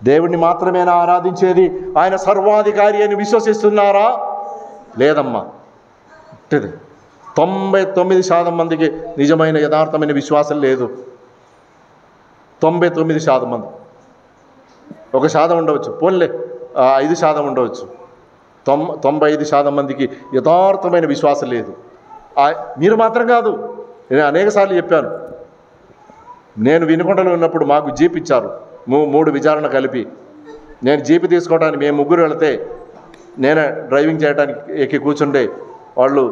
దేవుడిని మాత్రమేనా ఆరాధించేది? ఆయన సర్వాధికారి అని విశ్వసిస్తున్నారా? లేదమ్మా. 99% మందికి నిజమైన యథార్థమైన విశ్వాసం లేదు. 99% మంది. 1% ఉండవచ్చు, పోన్లే 5% ఉండవచ్చు. 95% మందికి యథార్థమైన విశ్వాసం లేదు. మీరు మాత్రం కాదు, నేను అనేకసార్లు చెప్పాను. నేను వినుకొండలో ఉన్నప్పుడు మాకు జీప్ ఇచ్చారు, 3 విచారణ కలిపి. నేను జీప్ తీసుకోవడానికి మేము 3 వెళితే నేనే డ్రైవింగ్ చేయడానికి ఎక్కి కూర్చుండే, వాళ్ళు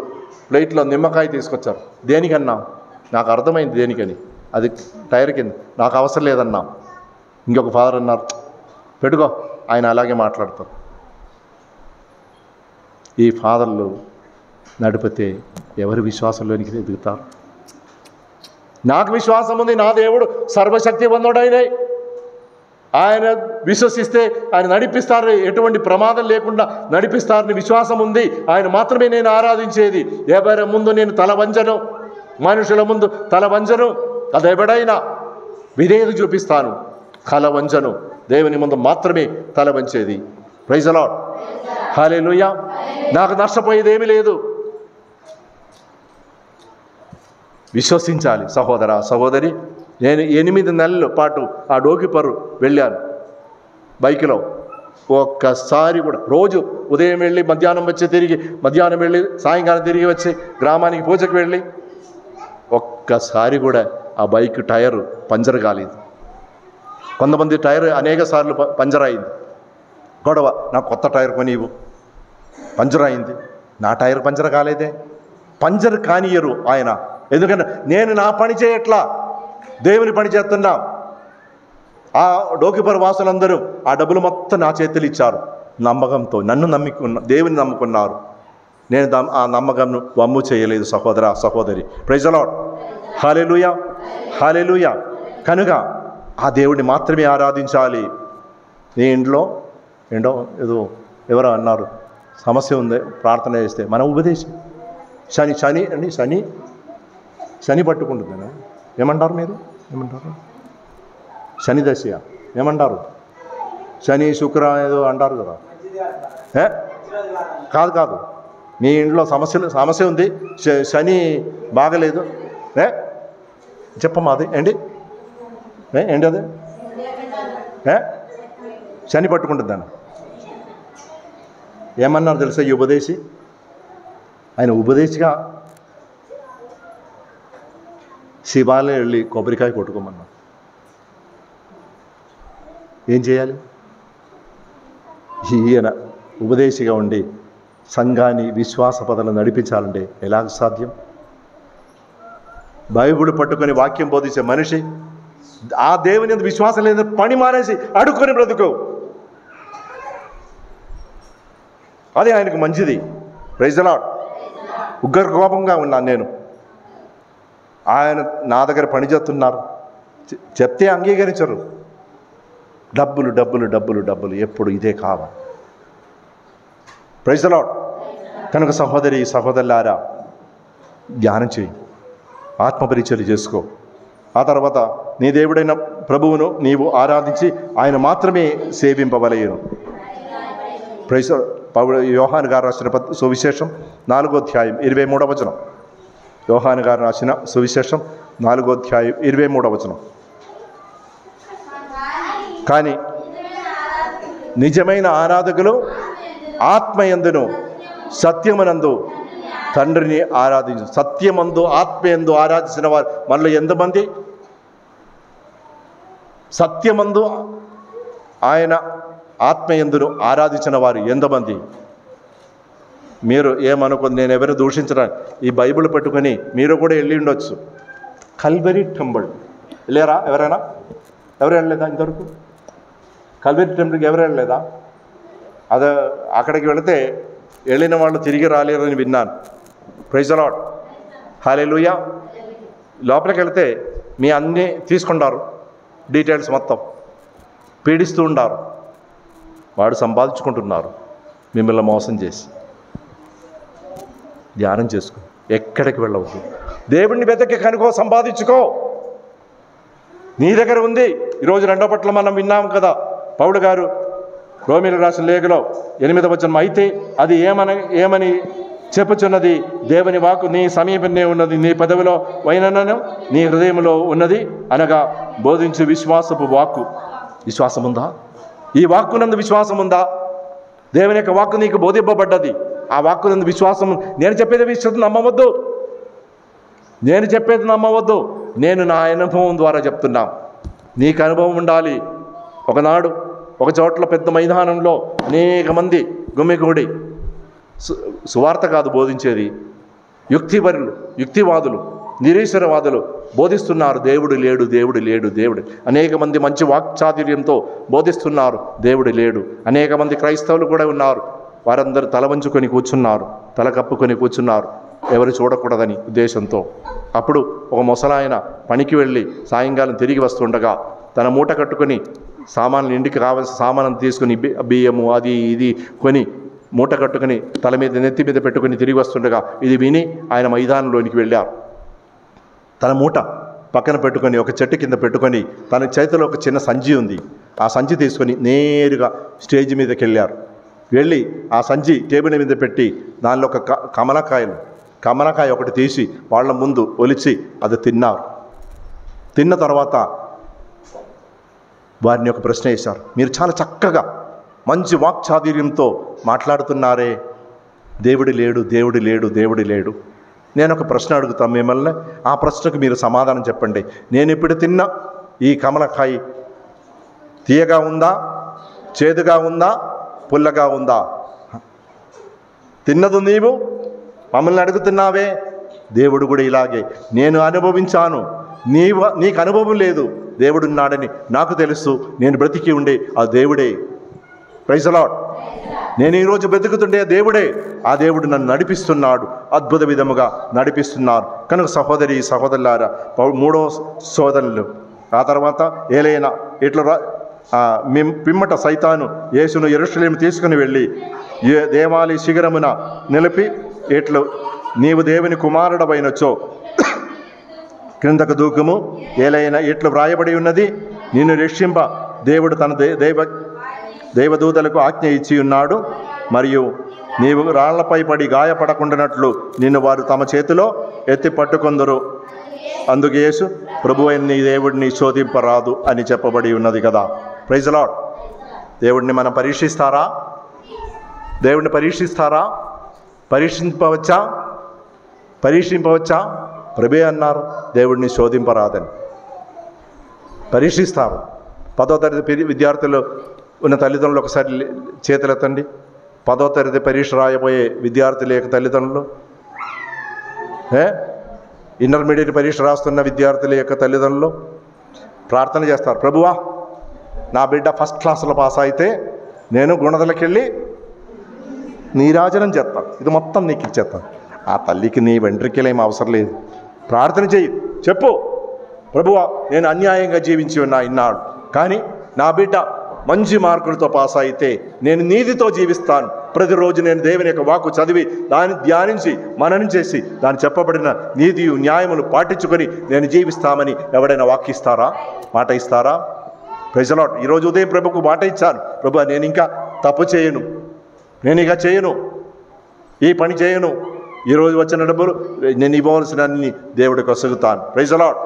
ప్లేట్లో నిమ్మకాయ తీసుకొచ్చారు. దేనికన్నా? నాకు అర్థమైంది దేనికని. అది టైర్ కింద, నాకు అవసరం లేదన్నా. ఇంకొక ఫాదర్ అన్నారు, పెట్టుకో, ఆయన అలాగే మాట్లాడతారు. ఈ ఫాదర్లు నడిపితే ఎవరి విశ్వాసంలోనికి ఎదుగుతారు? నాకు విశ్వాసం ఉంది, నా దేవుడు సర్వశక్తివంతుడైన ఆయన విశ్వసిస్తే ఆయన నడిపిస్తారు, ఎటువంటి ప్రమాదం లేకుండా నడిపిస్తారని విశ్వాసం ఉంది. ఆయన మాత్రమే నేను ఆరాధించేది. ఎవరి ముందు నేను తల వంచను. మనుషుల ముందు తల వంచను, అదెవడైనా విధేయత చూపిస్తాను. తల వంచను, దేవుని ముందు మాత్రమే తల వంచేది. Praise the Lord, hallelujah. నాకు నష్టపోయేది ఏమీ లేదు. విశ్వసించాలి సహోదర సహోదరి. నేను 8 నెలల పాటు ఆ డోకిపరు వెళ్ళాను బైక్లో. ఒక్కసారి కూడా రోజు ఉదయం వెళ్ళి మధ్యాహ్నం వచ్చి తిరిగి, మధ్యాహ్నం వెళ్ళి సాయంకాలం తిరిగి వచ్చి గ్రామానికి పూజకు వెళ్ళి ఒక్కసారి కూడా ఆ బైక్ టైరు పంచర్ కాలేదు. కొంతమంది టైర్ అనేక సార్లు పంచర్ అయింది. గొడవ, నాకు కొత్త టైర్ కొనివ్వు. పంచర్ అయింది, నా టైర్ పంచర్ కాలేదే. పంచర్ కానియరు ఆయన. ఎందుకంటే నేను నా పని చేయట్లా, దేవుని పని చేస్తున్నా. ఆ డోకిపర్ వాసులందరూ ఆ డబ్బులు మొత్తం నా చేతులు ఇచ్చారు. నమ్మకంతో నన్ను దేవుని నమ్ముకున్నారు. నేను ఆ నమ్మకంను వమ్ము చేయలేదు సహోదర సహోదరి. ప్రైజ్ ది లార్డ్, హల్లెలూయా, హల్లెలూయా. కనుక ఆ దేవుడిని మాత్రమే ఆరాధించాలి. నీ ఇంట్లో ఏదో ఎవరో అన్నారు, సమస్య ఉంది, ప్రార్థన చేస్తే మనం ఉపదేశం శని పట్టుకుంటుందా? ఏమంటారు మీరు? ఏమంటారు? శని దశ ఏమంటారు? శని శుక్ర ఏదో అంటారు కదా. కాదు, మీ ఇంట్లో సమస్య ఉంది, శని బాగలేదు, చెప్పమ్మా. అది ఏంటి అది? శని పట్టుకుంటుందని ఏమన్నారు తెలుసా ఈ ఉపదేశి? ఆయన ఉపదేశిగా శివాలయం వెళ్ళి కొబ్బరికాయ కొట్టుకోమన్నా. ఏం చేయాలి? ఈయన ఉపదేశిగా ఉండి సంఘాన్ని విశ్వాస పదలు నడిపించాలంటే ఎలాగ సాధ్యం? బైబిల్ పట్టుకొని వాక్యం బోధించే మనిషి ఆ దేవుని యందు విశ్వాసం లేని పని మానేసి అడుక్కొని బ్రతుకు. అది ఆయనకు మంచిది. Praise the Lord. ఉగ్ర కోపంగా ఉన్నాను నేను. ఆయన నా దగ్గర పని చేస్తున్నారు, చెప్తే అంగీకరించరు. డబ్బులు డబ్బులు డబ్బులు డబ్బులు, ఎప్పుడు ఇదే కావాలి. Praise the Lord. కనుక సహోదరి సహోదరులారా, ధ్యానం చేయి, ఆత్మపరిచర్య చేసుకో. ఆ తర్వాత నీ దేవుడైన ప్రభువును నీవు ఆరాధించి ఆయన మాత్రమే సేవింపవలెను. ప్రైజ్ యోహాను గారు రాసిన సువిశేషం 4వ అధ్యాయం 23వ వచనం. యోహాను గారు రాసిన సువిశేషం 4వ అధ్యాయం 23వ వచనం. కానీ నిజమైన ఆరాధకులు ఆత్మయందును సత్యమునందు తండ్రిని ఆరాధించు. సత్యమందు ఆత్మయందు ఆరాధించిన వారు మనలో ఎంతమంది? సత్యమందు ఆయన ఆత్మయందును ఆరాధించిన వారు ఎంతమంది? మీరు ఏమనుకుంది, నేను ఎవరు దూషించడానికి, ఈ బైబిల్ పట్టుకొని మీరు కూడా వెళ్ళి ఉండొచ్చు. కల్వరీ టెంపుల్ వెళ్ళారా? ఎవరు వెళ్ళలేదా ఇంతవరకు? కల్వరీ టెంపుల్కి ఎవరు వెళ్ళలేదా? అదే అక్కడికి వెళితే వెళ్ళిన వాళ్ళు తిరిగి రాలేరని విన్నాను. ప్రైజ్ ది లార్డ్, హల్లెలూయా. లోపలికి వెళితే మీ అన్నీ తీసుకుంటారు, డీటెయిల్స్ మొత్తం పీడిస్తూ ఉంటారు. వాడు సంపాదించుకుంటున్నారు మిమ్మల్ని మోసం చేసి. ధ్యానం చేసుకో, ఎక్కడికి వెళ్ళవద్దు. దేవుడిని వెతకి కనుకో, సంపాదించుకో. నీ దగ్గర ఉంది. ఈరోజు 2వ పట్ల మనం విన్నాం కదా, పౌలు గారు రోమీయులకు రాసిన లేఖలో 8వ వచనం, అయితే అది ఏమని చెప్పుచున్నది? దేవుని వాక్కు నీ సమీపంలో ఉన్నది, నీ పదవిలో వైనను నీ హృదయంలో ఉన్నది అనగా బోధించు విశ్వాసపు వాక్కు. విశ్వాసం ఉందా? ఈ వాక్కునందు విశ్వాసం ఉందా? దేవుని యొక్క వాక్కు నీకు బోధింపబడ్డది. ఆ వాక్కునందు విశ్వాసం. నేను చెప్పేది విశ్వాసం నమ్మవద్దు, నేను చెప్పేది నమ్మవద్దు. నేను నా అనుభవం ద్వారా చెప్తున్నా. నీకు అనుభవం ఉండాలి. ఒకనాడు ఒక చోట్ల పెద్ద మైదానంలో అనేక మంది గుమిగూడి, సువార్త కాదు బోధించేది, యుక్తివాదులు, నిరీశ్వరవాదులు బోధిస్తున్నారు. దేవుడు లేడు, దేవుడు లేడు, దేవుడు. అనేక మంది మంచి వాక్చాతుర్యంతో బోధిస్తున్నారు, దేవుడు లేడు. అనేక మంది క్రైస్తవులు కూడా ఉన్నారు. వారందరూ తల వంచుకొని కూర్చున్నారు, తల కప్పుకొని కూర్చున్నారు, ఎవరు చూడకూడదని ఉద్దేశంతో. అప్పుడు ఒక ముసలాయన పనికి వెళ్ళి సాయంకాలం తిరిగి వస్తుండగా తన మూట కట్టుకొని సామాన్లు, ఇంటికి కావాల్సిన సామాను తీసుకుని, బియ్యము అది ఇది కొని మూట కట్టుకుని తల మీద నెత్తి మీద పెట్టుకుని తిరిగి వస్తుండగా ఇది విని ఆయన మైదానంలోనికి వెళ్ళారు. తన మూట పక్కన పెట్టుకొని ఒక చెట్టు కింద పెట్టుకొని తన చేతిలో ఒక చిన్న సంచి ఉంది. ఆ సంచి తీసుకొని నేరుగా స్టేజ్ మీదకి వెళ్ళారు. వెళ్ళి ఆ సంచి టేబుల్ మీద పెట్టి దానిలో ఒక కమలకాయ ఒకటి తీసి వాళ్ళ ముందు ఒలిచి అది తిన్నారు. తిన్న తర్వాత వారిని ఒక ప్రశ్న వేశారు. మీరు చాలా చక్కగా మంచి వాక్చాతుర్యంతో మాట్లాడుతున్నారే, దేవుడు లేడు, దేవుడు లేడు, దేవుడు లేడు. నేను ఒక ప్రశ్న అడుగుతాను మిమ్మల్ని, ఆ ప్రశ్నకు మీరు సమాధానం చెప్పండి. నేను ఇప్పుడు తిన్న ఈ కమలకాయ తీయగా ఉందా, చేదుగా ఉందా, పుల్లగా ఉందా? తిన్నదు నీవు, మమ్మల్ని అడుగుతున్నావే. దేవుడు కూడా ఇలాగే, నేను అనుభవించాను, నీకు అనుభవం లేదు, దేవుడున్నాడని నాకు తెలుసు, నేను బ్రతికి ఉండే ఆ దేవుడే. Praise the Lord. నేను ఈరోజు బ్రతుకుతుండే దేవుడే, ఆ దేవుడు నన్ను నడిపిస్తున్నాడు, అద్భుత విధముగా నడిపిస్తున్నారు. కనుక సహోదరి సహోదరులారా, మూడో సోదరులు ఆ తర్వాత ఏలైనా ఇట్లా పిమ్మట సైతాను యేసును యెరూషలేము తీసుకుని వెళ్ళి దేవాలయ శిఖరమున నిలిపి ఇట్లు, నీవు దేవుని కుమారుడవైనచో క్రిందకు దూకుము, ఏలైనా ఇట్లు వ్రాయబడి ఉన్నది, నిన్ను రక్షింప దేవుడు తన దైవదూతలకు ఆజ్ఞ ఇచ్చి ఉన్నాడు, మరియు నీవు రాళ్లపై పడి గాయపడకుండానట్లు నిన్ను వారు తమ చేతిలో ఎత్తి పట్టుకొందరు. అందుకు యేసు, ప్రభువైన నీ దేవుడిని శోధింపరాదు అని చెప్పబడి ఉన్నది కదా. Praise the Lord. దేవుడిని మనం పరీక్షిస్తారా? దేవుడిని పరీక్షిస్తారా? పరీక్షింపవచ్చా? ప్రభే అన్నారు, దేవుడిని శోధింపరాదని. పరీక్షిస్తారు. 10వ తరగతి విద్యార్థులు ఉన్న తల్లిదండ్రులు ఒకసారి చేతులెత్తండి. 10వ తరగతి పరీక్ష రాయబోయే విద్యార్థుల యొక్క తల్లిదండ్రులు, ఇంటర్మీడియట్ పరీక్ష రాస్తున్న విద్యార్థుల యొక్క తల్లిదండ్రులు ప్రార్థన చేస్తారు. ప్రభువా, నా బిడ్డ ఫస్ట్ క్లాసులో పాస్ అయితే నేను గుణదలకి వెళ్ళి నీరాజనం చేస్తాను, ఇది మొత్తం నీకు ఇచ్చేస్తాను. ఆ తల్లికి నీ వెంట్రుకలేం అవసరం లేదు. ప్రార్థన చెయ్యి, చెప్పు, ప్రభువా నేను అన్యాయంగా జీవించి ఉన్నా ఇన్నాడు, కానీ నా బిడ్డ మంచి మార్కులతో పాస్ అయితే నేను నీతితో జీవిస్తాను. ప్రతిరోజు నేను దేవుని యొక్క వాక్కు చదివి దాన్ని ధ్యానించి మననం చేసి దాన్ని చెప్పబడిన నీతియు న్యాయములు పాటించుకొని నేను జీవిస్తామని ఎవడైనా మాట ఇస్తారా? Praise the Lord. ఈరోజు ఉదయం ప్రభుకు మాట ఇచ్చాను, ప్రభు నేను ఇంకా తప్పు చేయను, నేను ఇక చేయను, ఈ పని చేయను, ఈరోజు వచ్చిన డబ్బులు నేను ఇవ్వవలసిన అన్ని దేవుడికి వసుగుతాను. Praise the lord.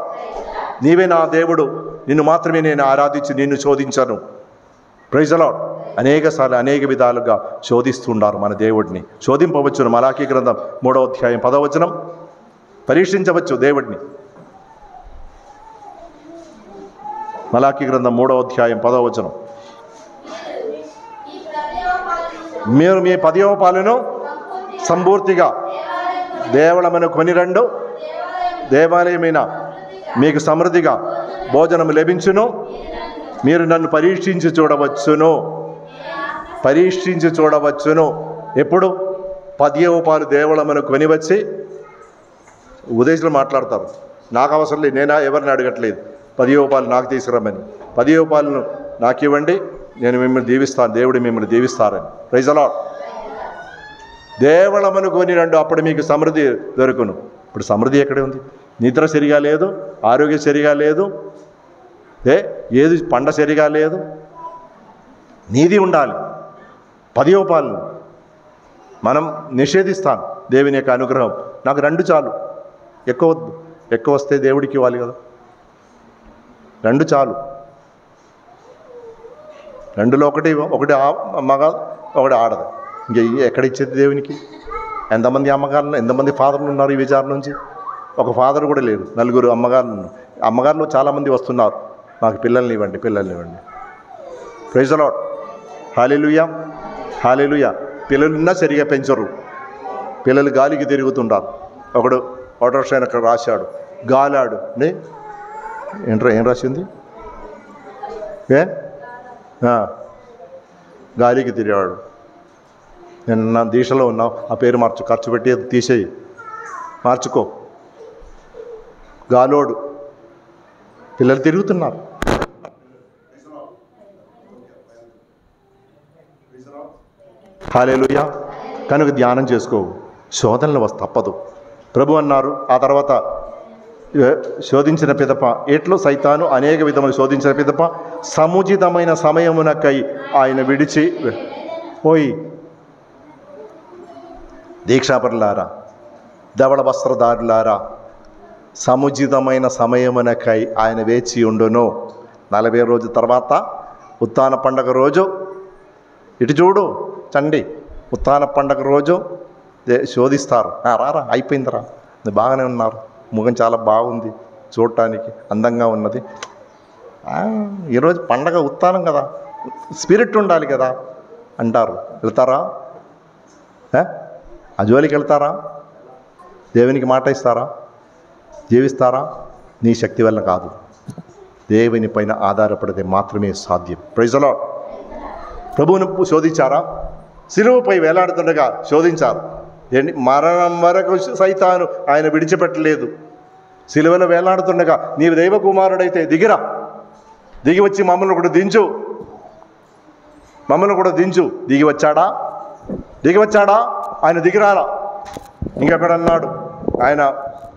నీవే నా దేవుడు, నిన్ను మాత్రమే నేను ఆరాధించి నిన్ను శోధించను. Praise the lord. అనేకసార్లు అనేక విధాలుగా శోధిస్తుండారు మన దేవుడిని. శోధింపవచ్చును. మలాకీ గ్రంథం 3వ అధ్యాయం 10వ వచనం. పరీక్షించవచ్చు దేవుడిని. మలాకీ గ్రంథం 3వ అధ్యాయం 10వ వచనం. మీరు మీ 10వ పాలును సంపూర్తిగా దేవాలయమును కొనిరండు, దేవాలయమైన మీకు సమృద్ధిగా భోజనం లభించును, మీరు నన్ను పరీక్షించి చూడవచ్చును. ఎప్పుడు? 10వ పాలు దేవాలయమును కొనివచ్చి ఉదయసులు మాట్లాడతారు, నాకు అవసరం లేదు, నేను ఎవరిని అడగట్లేదు, 10వ పాలు నాకు తీసుకురమ్మని, 10వ పాలను నాకు ఇవ్వండి, నేను మిమ్మల్ని దీవిస్తాను, దేవుడు మిమ్మల్ని దీవిస్తారని. Praise the Lord. దేవళమును కొని రండు, అప్పుడు మీకు సమృద్ధి దొరుకును. ఇప్పుడు సమృద్ధి ఎక్కడే ఉంది? నిద్ర సరిగా లేదు, ఆరోగ్యం సరిగా లేదు, ఏది పంట సరిగా లేదు. నీతి ఉండాలి. 10వ పాలను మనం నిషేధిస్తాను. దేవుని యొక్క అనుగ్రహం నాకు 2 చాలు, ఎక్కువ వద్దు. ఎక్కువ వస్తే దేవుడికి ఇవ్వాలి కదా. 2 చాలు. 2లో ఒకటి మగ, ఒకటి ఆడదు. ఇంక ఎక్కడ ఇచ్చేది దేవునికి? ఎంతమంది అమ్మగారులు, ఎంతమంది ఫాదర్లు ఉన్నారు ఈ విచారణ నుంచి? ఒక ఫాదర్ కూడా లేరు, 4 అమ్మగారులు. అమ్మగారులు చాలామంది వస్తున్నారు, మాకు పిల్లల్ని ఇవ్వండి. Praise the Lord. Hallelujah, hallelujah. పిల్లలున్నా సరిగా పెంచరు, పిల్లలు గాలికి తిరుగుతుంటారు. ఒకడు ఆటోషైన్ అక్కడ రాశాడు, గాలాడు. ఏంట్రా ఏం రాసింది? గాలికి తిరిగాడు. నేను నా దీక్షలో ఉన్నావు, ఆ పేరు ఖర్చు పెట్టి తీసేయి, మార్చుకో. గాలోడు. పిల్లలు తిరుగుతున్నారు. హల్లెలూయా. కనుక ధ్యానం చేసుకో, శోధనలు తప్పదు. ప్రభు అన్నారు. ఆ తర్వాత శోధించిన పిదప ఎట్లు సైతాను అనేక విధములు శోధించిన పిదప సముచితమైన సమయమునకై ఆయన విడిచి పోయి. దీక్షాపరులారా, ధవళ వస్త్రధారులారా, సముచితమైన సమయమునకై ఆయన వేచి ఉండును. 40 రోజుల తర్వాత ఉత్థాన పండగ రోజు, ఇటు చూడు చండి, ఉత్థాన పండగ రోజు శోధిస్తారు. రారా, అయిపోయిందిరా, బాగానే ఉన్నారు, ముఖం చాలా బాగుంది, చూడటానికి అందంగా ఉన్నది, ఈరోజు పండగ ఉత్థానం కదా, స్పిరిట్ ఉండాలి కదా అంటారు. వెళ్తారా? ఆ జోలికి వెళ్తారా? దేవునికి మాట ఇస్తారా? జీవిస్తారా? నీ శక్తి వల్ల కాదు, దేవుని పైన ఆధారపడితే మాత్రమే సాధ్యం. Praise the Lord. ప్రభువును శోధించారా? సిలువపై వేలాడుతుండగా శోధించారు. మరణం వరకు సైతాను ఆయన విడిచిపెట్టలేదు. సిలువలో వేలాడుతుండగా నీవు దైవ కుమారుడైతే దిగిరా, దిగి వచ్చి మమ్మల్ని కూడా దించు, మమ్మల్ని కూడా దించు. దిగి వచ్చాడా? దిగి వచ్చాడా? ఆయన దిగిరాలా? ఇంకెక్కడన్నాడు? ఆయన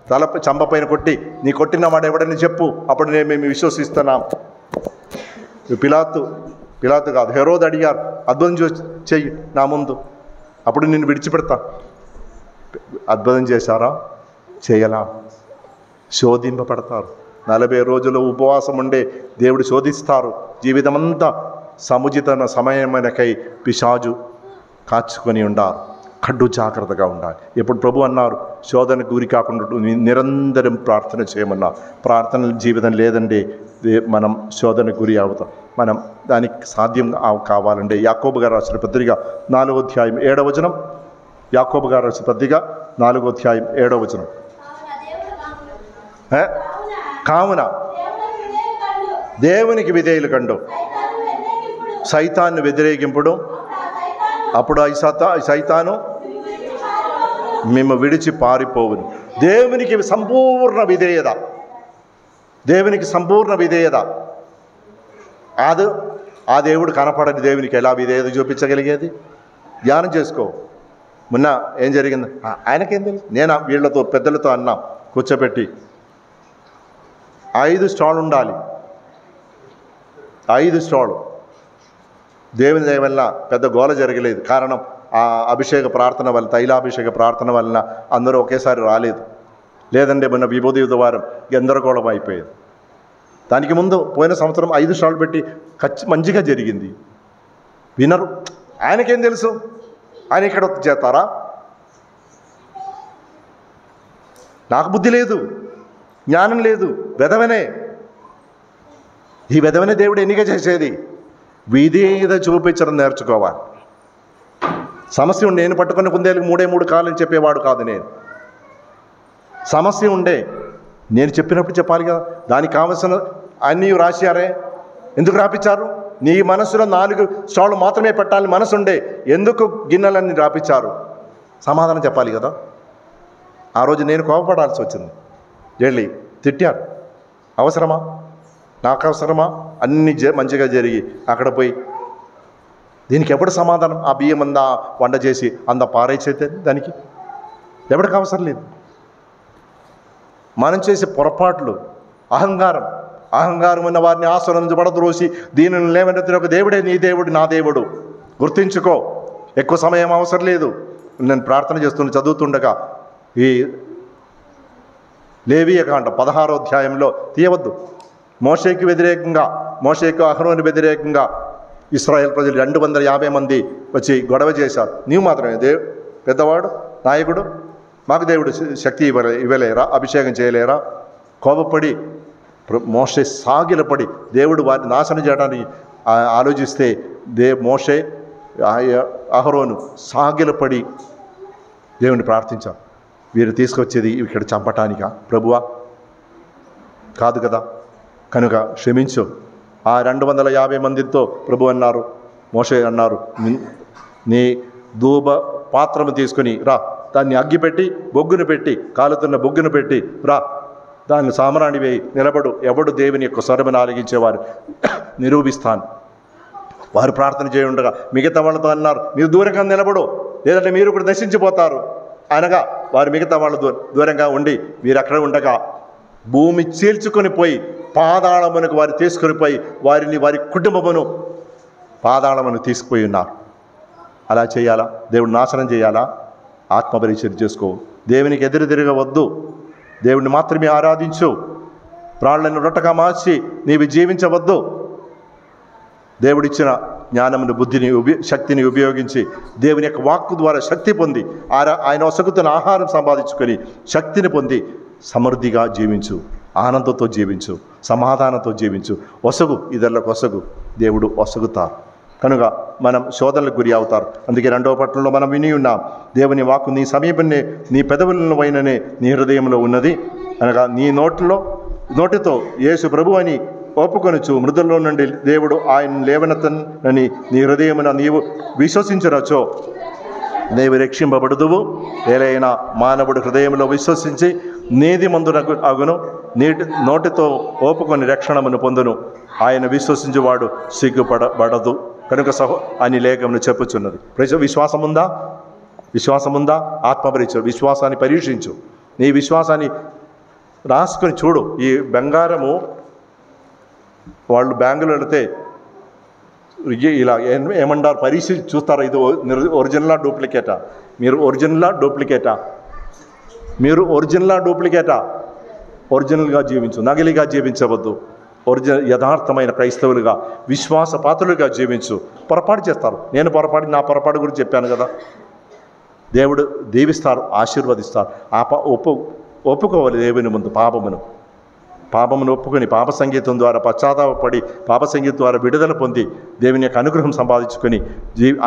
తల చంప పైన కొట్టి, నీ కొట్టిన వాడు ఎవడని చెప్పు, అప్పుడు మేము విశ్వసిస్తున్నాం. పిలాతు కాదు, హెరోదు అడిగారు, అద్భుతం చెయ్యి నా ముందు, అప్పుడు నిన్ను విడిచిపెడతా. అద్భుతం చేశారా? చేయలా. శోధింపబడతారు. 40 రోజులు ఉపవాసం ఉండే దేవుడు శోధిస్తారు. జీవితమంతా సముచిత సమయమైనకై పిశాజు కాచుకొని ఉండాలి. కడ్డు జాగ్రత్తగా ఉండాలి. ఇప్పుడు ప్రభు అన్నారు, శోధనకు గురి కాకుండా నిరంతరం ప్రార్థన చేయమన్నారు. ప్రార్థన జీవితం లేదండి, మనం శోధనకు గురి అవుతాం. మనం దానికి సాధ్యం కావాలంటే యాకోబు గారు రాసిన పత్రిక 4వ అధ్యాయం 7వ వచనం. యాకోబు గారు రాసిన పత్రిక 4వ అధ్యాయం 7వ వచనం. కావున దేవునికి విధేయులు కండు సైతాన్ని వ్యతిరేకింపుడు, అప్పుడు సైతాను మేము విడిచి పారిపోవును. దేవునికి సంపూర్ణ విధేయత, దేవునికి సంపూర్ణ విధేయత. ఆ దేవుడు కనపడని దేవునికి ఎలా విధేయత చూపించగలిగేది? ధ్యానం చేసుకో. మొన్న ఏం జరిగింది ఆయనకేం తెలుసు? నేను వీళ్ళతో పెద్దలతో అన్నా, కూర్చోబెట్టి 5 స్టాల్ ఉండాలి, 5 స్టాల్. దేవుని దయ వల్ల పెద్ద గోల జరగలేదు. కారణం ఆ అభిషేక ప్రార్థన వల్ల, తైలాభిషేక ప్రార్థన వలన అందరూ ఒకేసారి రాలేదు. లేదంటే మొన్న విభూతి వారం గందరగోళం అయిపోయేది. దానికి ముందు పోయిన సంవత్సరం 5 స్టాల్ పెట్టి మంచిగా జరిగింది. వినరు. ఆయనకేం తెలుసు? ఆయన ఇక్కడ చేస్తారా? నాకు బుద్ధి లేదు, జ్ఞానం లేదు, వెధవనే. ఈ వెధవనే దేవుడు ఎన్నిక చేసేది. విధేయత చూపించడం నేర్చుకోవాలి. సమస్య ఉండే నేను పట్టుకుని కుందేలకు 3 కాళ్ళు అని చెప్పేవాడు కాదు నేను. సమస్య ఉండే నేను చెప్పినప్పుడు చెప్పాలి కదా. దానికి కావలసిన అన్నీ రాశారే. ఎందుకు రాపించారు? నీ మనసులో 4 స్టాళ్ళు మాత్రమే పెట్టాలని మనసు ఉండే, ఎందుకు గిన్నెలన్నీ రాపించారు? సమాధానం చెప్పాలి కదా. ఆ రోజు నేను కోపపడాల్సి వచ్చింది. వెళ్ళి తిట్టారు. అవసరమా? నాకు అవసరమా? అన్నీ మంచిగా జరిగి అక్కడ పోయి దీనికి ఎప్పుడు సమాధానం? ఆ బియ్యం అందా వంట చేసి అంత పారేసేతే దానికి ఎవరికి అవసరం లేదు. మనం చేసే పొరపాట్లు, అహంకారం ఉన్న వారిని ఆశ్రయం నుంచి పడద్రోసి దీనిని లేవనెత్తిన ఒక దేవుడే నీ దేవుడు, నా దేవుడు. గుర్తించుకో. ఎక్కువ సమయం అవసరం లేదు. నేను ప్రార్థన చదువుతుండగా ఈ లేవియకాండం 16వ అధ్యాయంలో తీయవద్దు. మోషేకి వ్యతిరేకంగా, మోషేకు అహరోను వ్యతిరేకంగా ఇశ్రాయేల్ ప్రజలు 250 మంది వచ్చి గొడవ చేశారు. నీవు మాత్రమే పెద్దవాడు, నాయకుడు, మాకు దేవుడు శక్తి ఇవ్వలేరా? అభిషేకం చేయలేరా? కోపపడి మోషే సాగిలపడి దేవుడు వారిని నాశనం చేయడానికి ఆలోచిస్తే మోషే అహరోను సాగిలపడి దేవుని ప్రార్థించారు. వీరు తీసుకొచ్చేది ఇక్కడ చంపటానికా ప్రభువా? కాదు కదా. కనుక క్షమించు. ఆ 250 మందితో ప్రభు అన్నారు, మోషే అన్నారు, నీ ధూప పాత్రను తీసుకొని రా, దాన్ని అగ్గిపెట్టి బొగ్గును పెట్టి, కాలుతున్న బొగ్గును పెట్టి రా, దాన్ని సామరాణి వేయి, నిలబడు, ఎవడు దేవుని యొక్క స్వరమును ఆలకించేవారు నిరూపిస్తాను. వారు ప్రార్థన చేయి ఉండగా మిగతా వాళ్ళతో అన్నారు, మీరు దూరంగా నిలబడు, లేదంటే మీరు కూడా నశించిపోతారు అనగా వారు మిగతా వాళ్ళు దూరంగా ఉండి వీరు అక్కడ ఉండగా భూమి చీల్చుకొని పోయి పాతాళమునకు వారు తీసుకొని పోయి వారిని వారి కుటుంబమును పాతాళమును తీసుకుపోయి ఉన్నారు. అలా చేయాలా? దేవుడు నాశనం చేయాలా? ఆత్మపరిచయం చేసుకో. దేవునికి ఎదురు తిరగవద్దు. దేవుడిని మాత్రమే ఆరాధించు. రాళ్లను రొట్టగా మార్చి నీవు జీవించవద్దు. దేవుడిచ్చిన జ్ఞానమును, బుద్ధిని, శక్తిని ఉపయోగించి దేవుని యొక్క వాక్కు ద్వారా శక్తి పొంది ఆయన ఒసగుతున్న ఆహారం సంపాదించుకొని శక్తిని పొంది సమృద్ధిగా జీవించు, ఆనందంతో జీవించు, సమాధానంతో జీవించు. ఒసగు, ఇతరులకు ఒసగు. దేవుడు ఒసగుతారు కనుక మనం శోధనలకు గురి అవుతారు. అందుకే 2వ పట్టణంలో మనం విని ఉన్నాం, దేవుని వాక్కు నీ సమీపంలో నీ పెదవులను వైననే నీ హృదయంలో ఉన్నది. అనగా నీ నోటితో యేసు ప్రభు అని ఒప్పుకొనొచ్చు, మృతుల్లో నుండి దేవుడు ఆయన లేవనెత్తనని నీ హృదయమున నీవు విశ్వసించనొచ్చో నీవు రక్షింపబడుదువు. ఏలైనా మానవుడు హృదయంలో విశ్వసించి నీతిమంతునకు అగును, నోటితో ఒప్పుకొని రక్షణమును పొందును. ఆయన విశ్వసించువాడు సిగ్గుపడబడదు కనుక అని లేఖమును చెప్పుచున్నది. విశ్వాసముందా? ఆత్మపరీక్ష. విశ్వాసాన్ని పరీక్షించు. నీ విశ్వాసాన్ని రాసుకొని చూడు. ఈ బంగారము వాళ్ళు బ్యాంకులో వెళితే ఇలా ఏమంటారు, పరీక్ష చూస్తారా, ఇది ఒరిజినలా డూప్లికేటా? మీరు ఒరిజినలా డూప్లికేటా? ఒరిజినల్గా జీవించు, నకిలీగా జీవించవద్దు. యథార్థమైన క్రైస్తవులుగా, విశ్వాసపాత్రులుగా జీవించు. పొరపాటు చేస్తారు. నా పొరపాటు గురించి చెప్పాను కదా. దేవుడు దీవిస్తారు, ఆశీర్వదిస్తారు. ఒప్పుకోవాలి దేవుని ముందు పాపమును ఒప్పుకొని పాప సంగీతం ద్వారా పశ్చాత్తాపడి పాప సంగీతం ద్వారా విడుదల పొంది దేవుని యొక్క అనుగ్రహం సంపాదించుకొని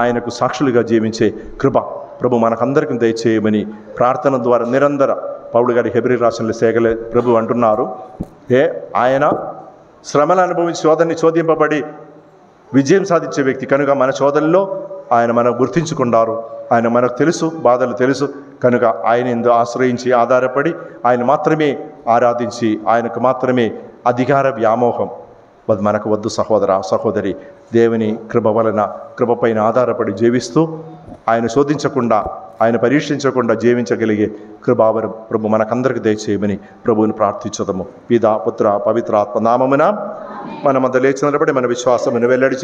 ఆయనకు సాక్షులుగా జీవించే కృప ప్రభు మనకందరికీ దయచేయమని ప్రార్థన ద్వారా నిరంతర పౌలు గారి హెబ్రీ రాసిన సేగలే ప్రభు అంటున్నారు. ఆయన శ్రమలు అనుభవించి శోధింపబడి విజయం సాధించే వ్యక్తి కనుక మన శోధనలో ఆయన మనం గుర్తించుకున్నారు. ఆయన మనకు తెలుసు, బాధలు తెలుసు కనుక ఆయన ఎందు ఆశ్రయించి ఆధారపడి ఆయన మాత్రమే ఆరాధించి ఆయనకు మాత్రమే అధికార వ్యామోహం మనకు వద్దు. సహోదరి, దేవుని కృపపైన ఆధారపడి జీవిస్తూ ఆయన శోధించకుండా, ఆయన పరీక్షించకుండా జీవించగలిగే కృపావరం ప్రభు మనకందరికి దయచేయమని ప్రభువుని ప్రార్థించదము. పితా, పుత్ర, పవిత్ర ఆత్మ నామమున మన మధ్య లేచి నిలబడి మన విశ్వాసమును వెల్లడి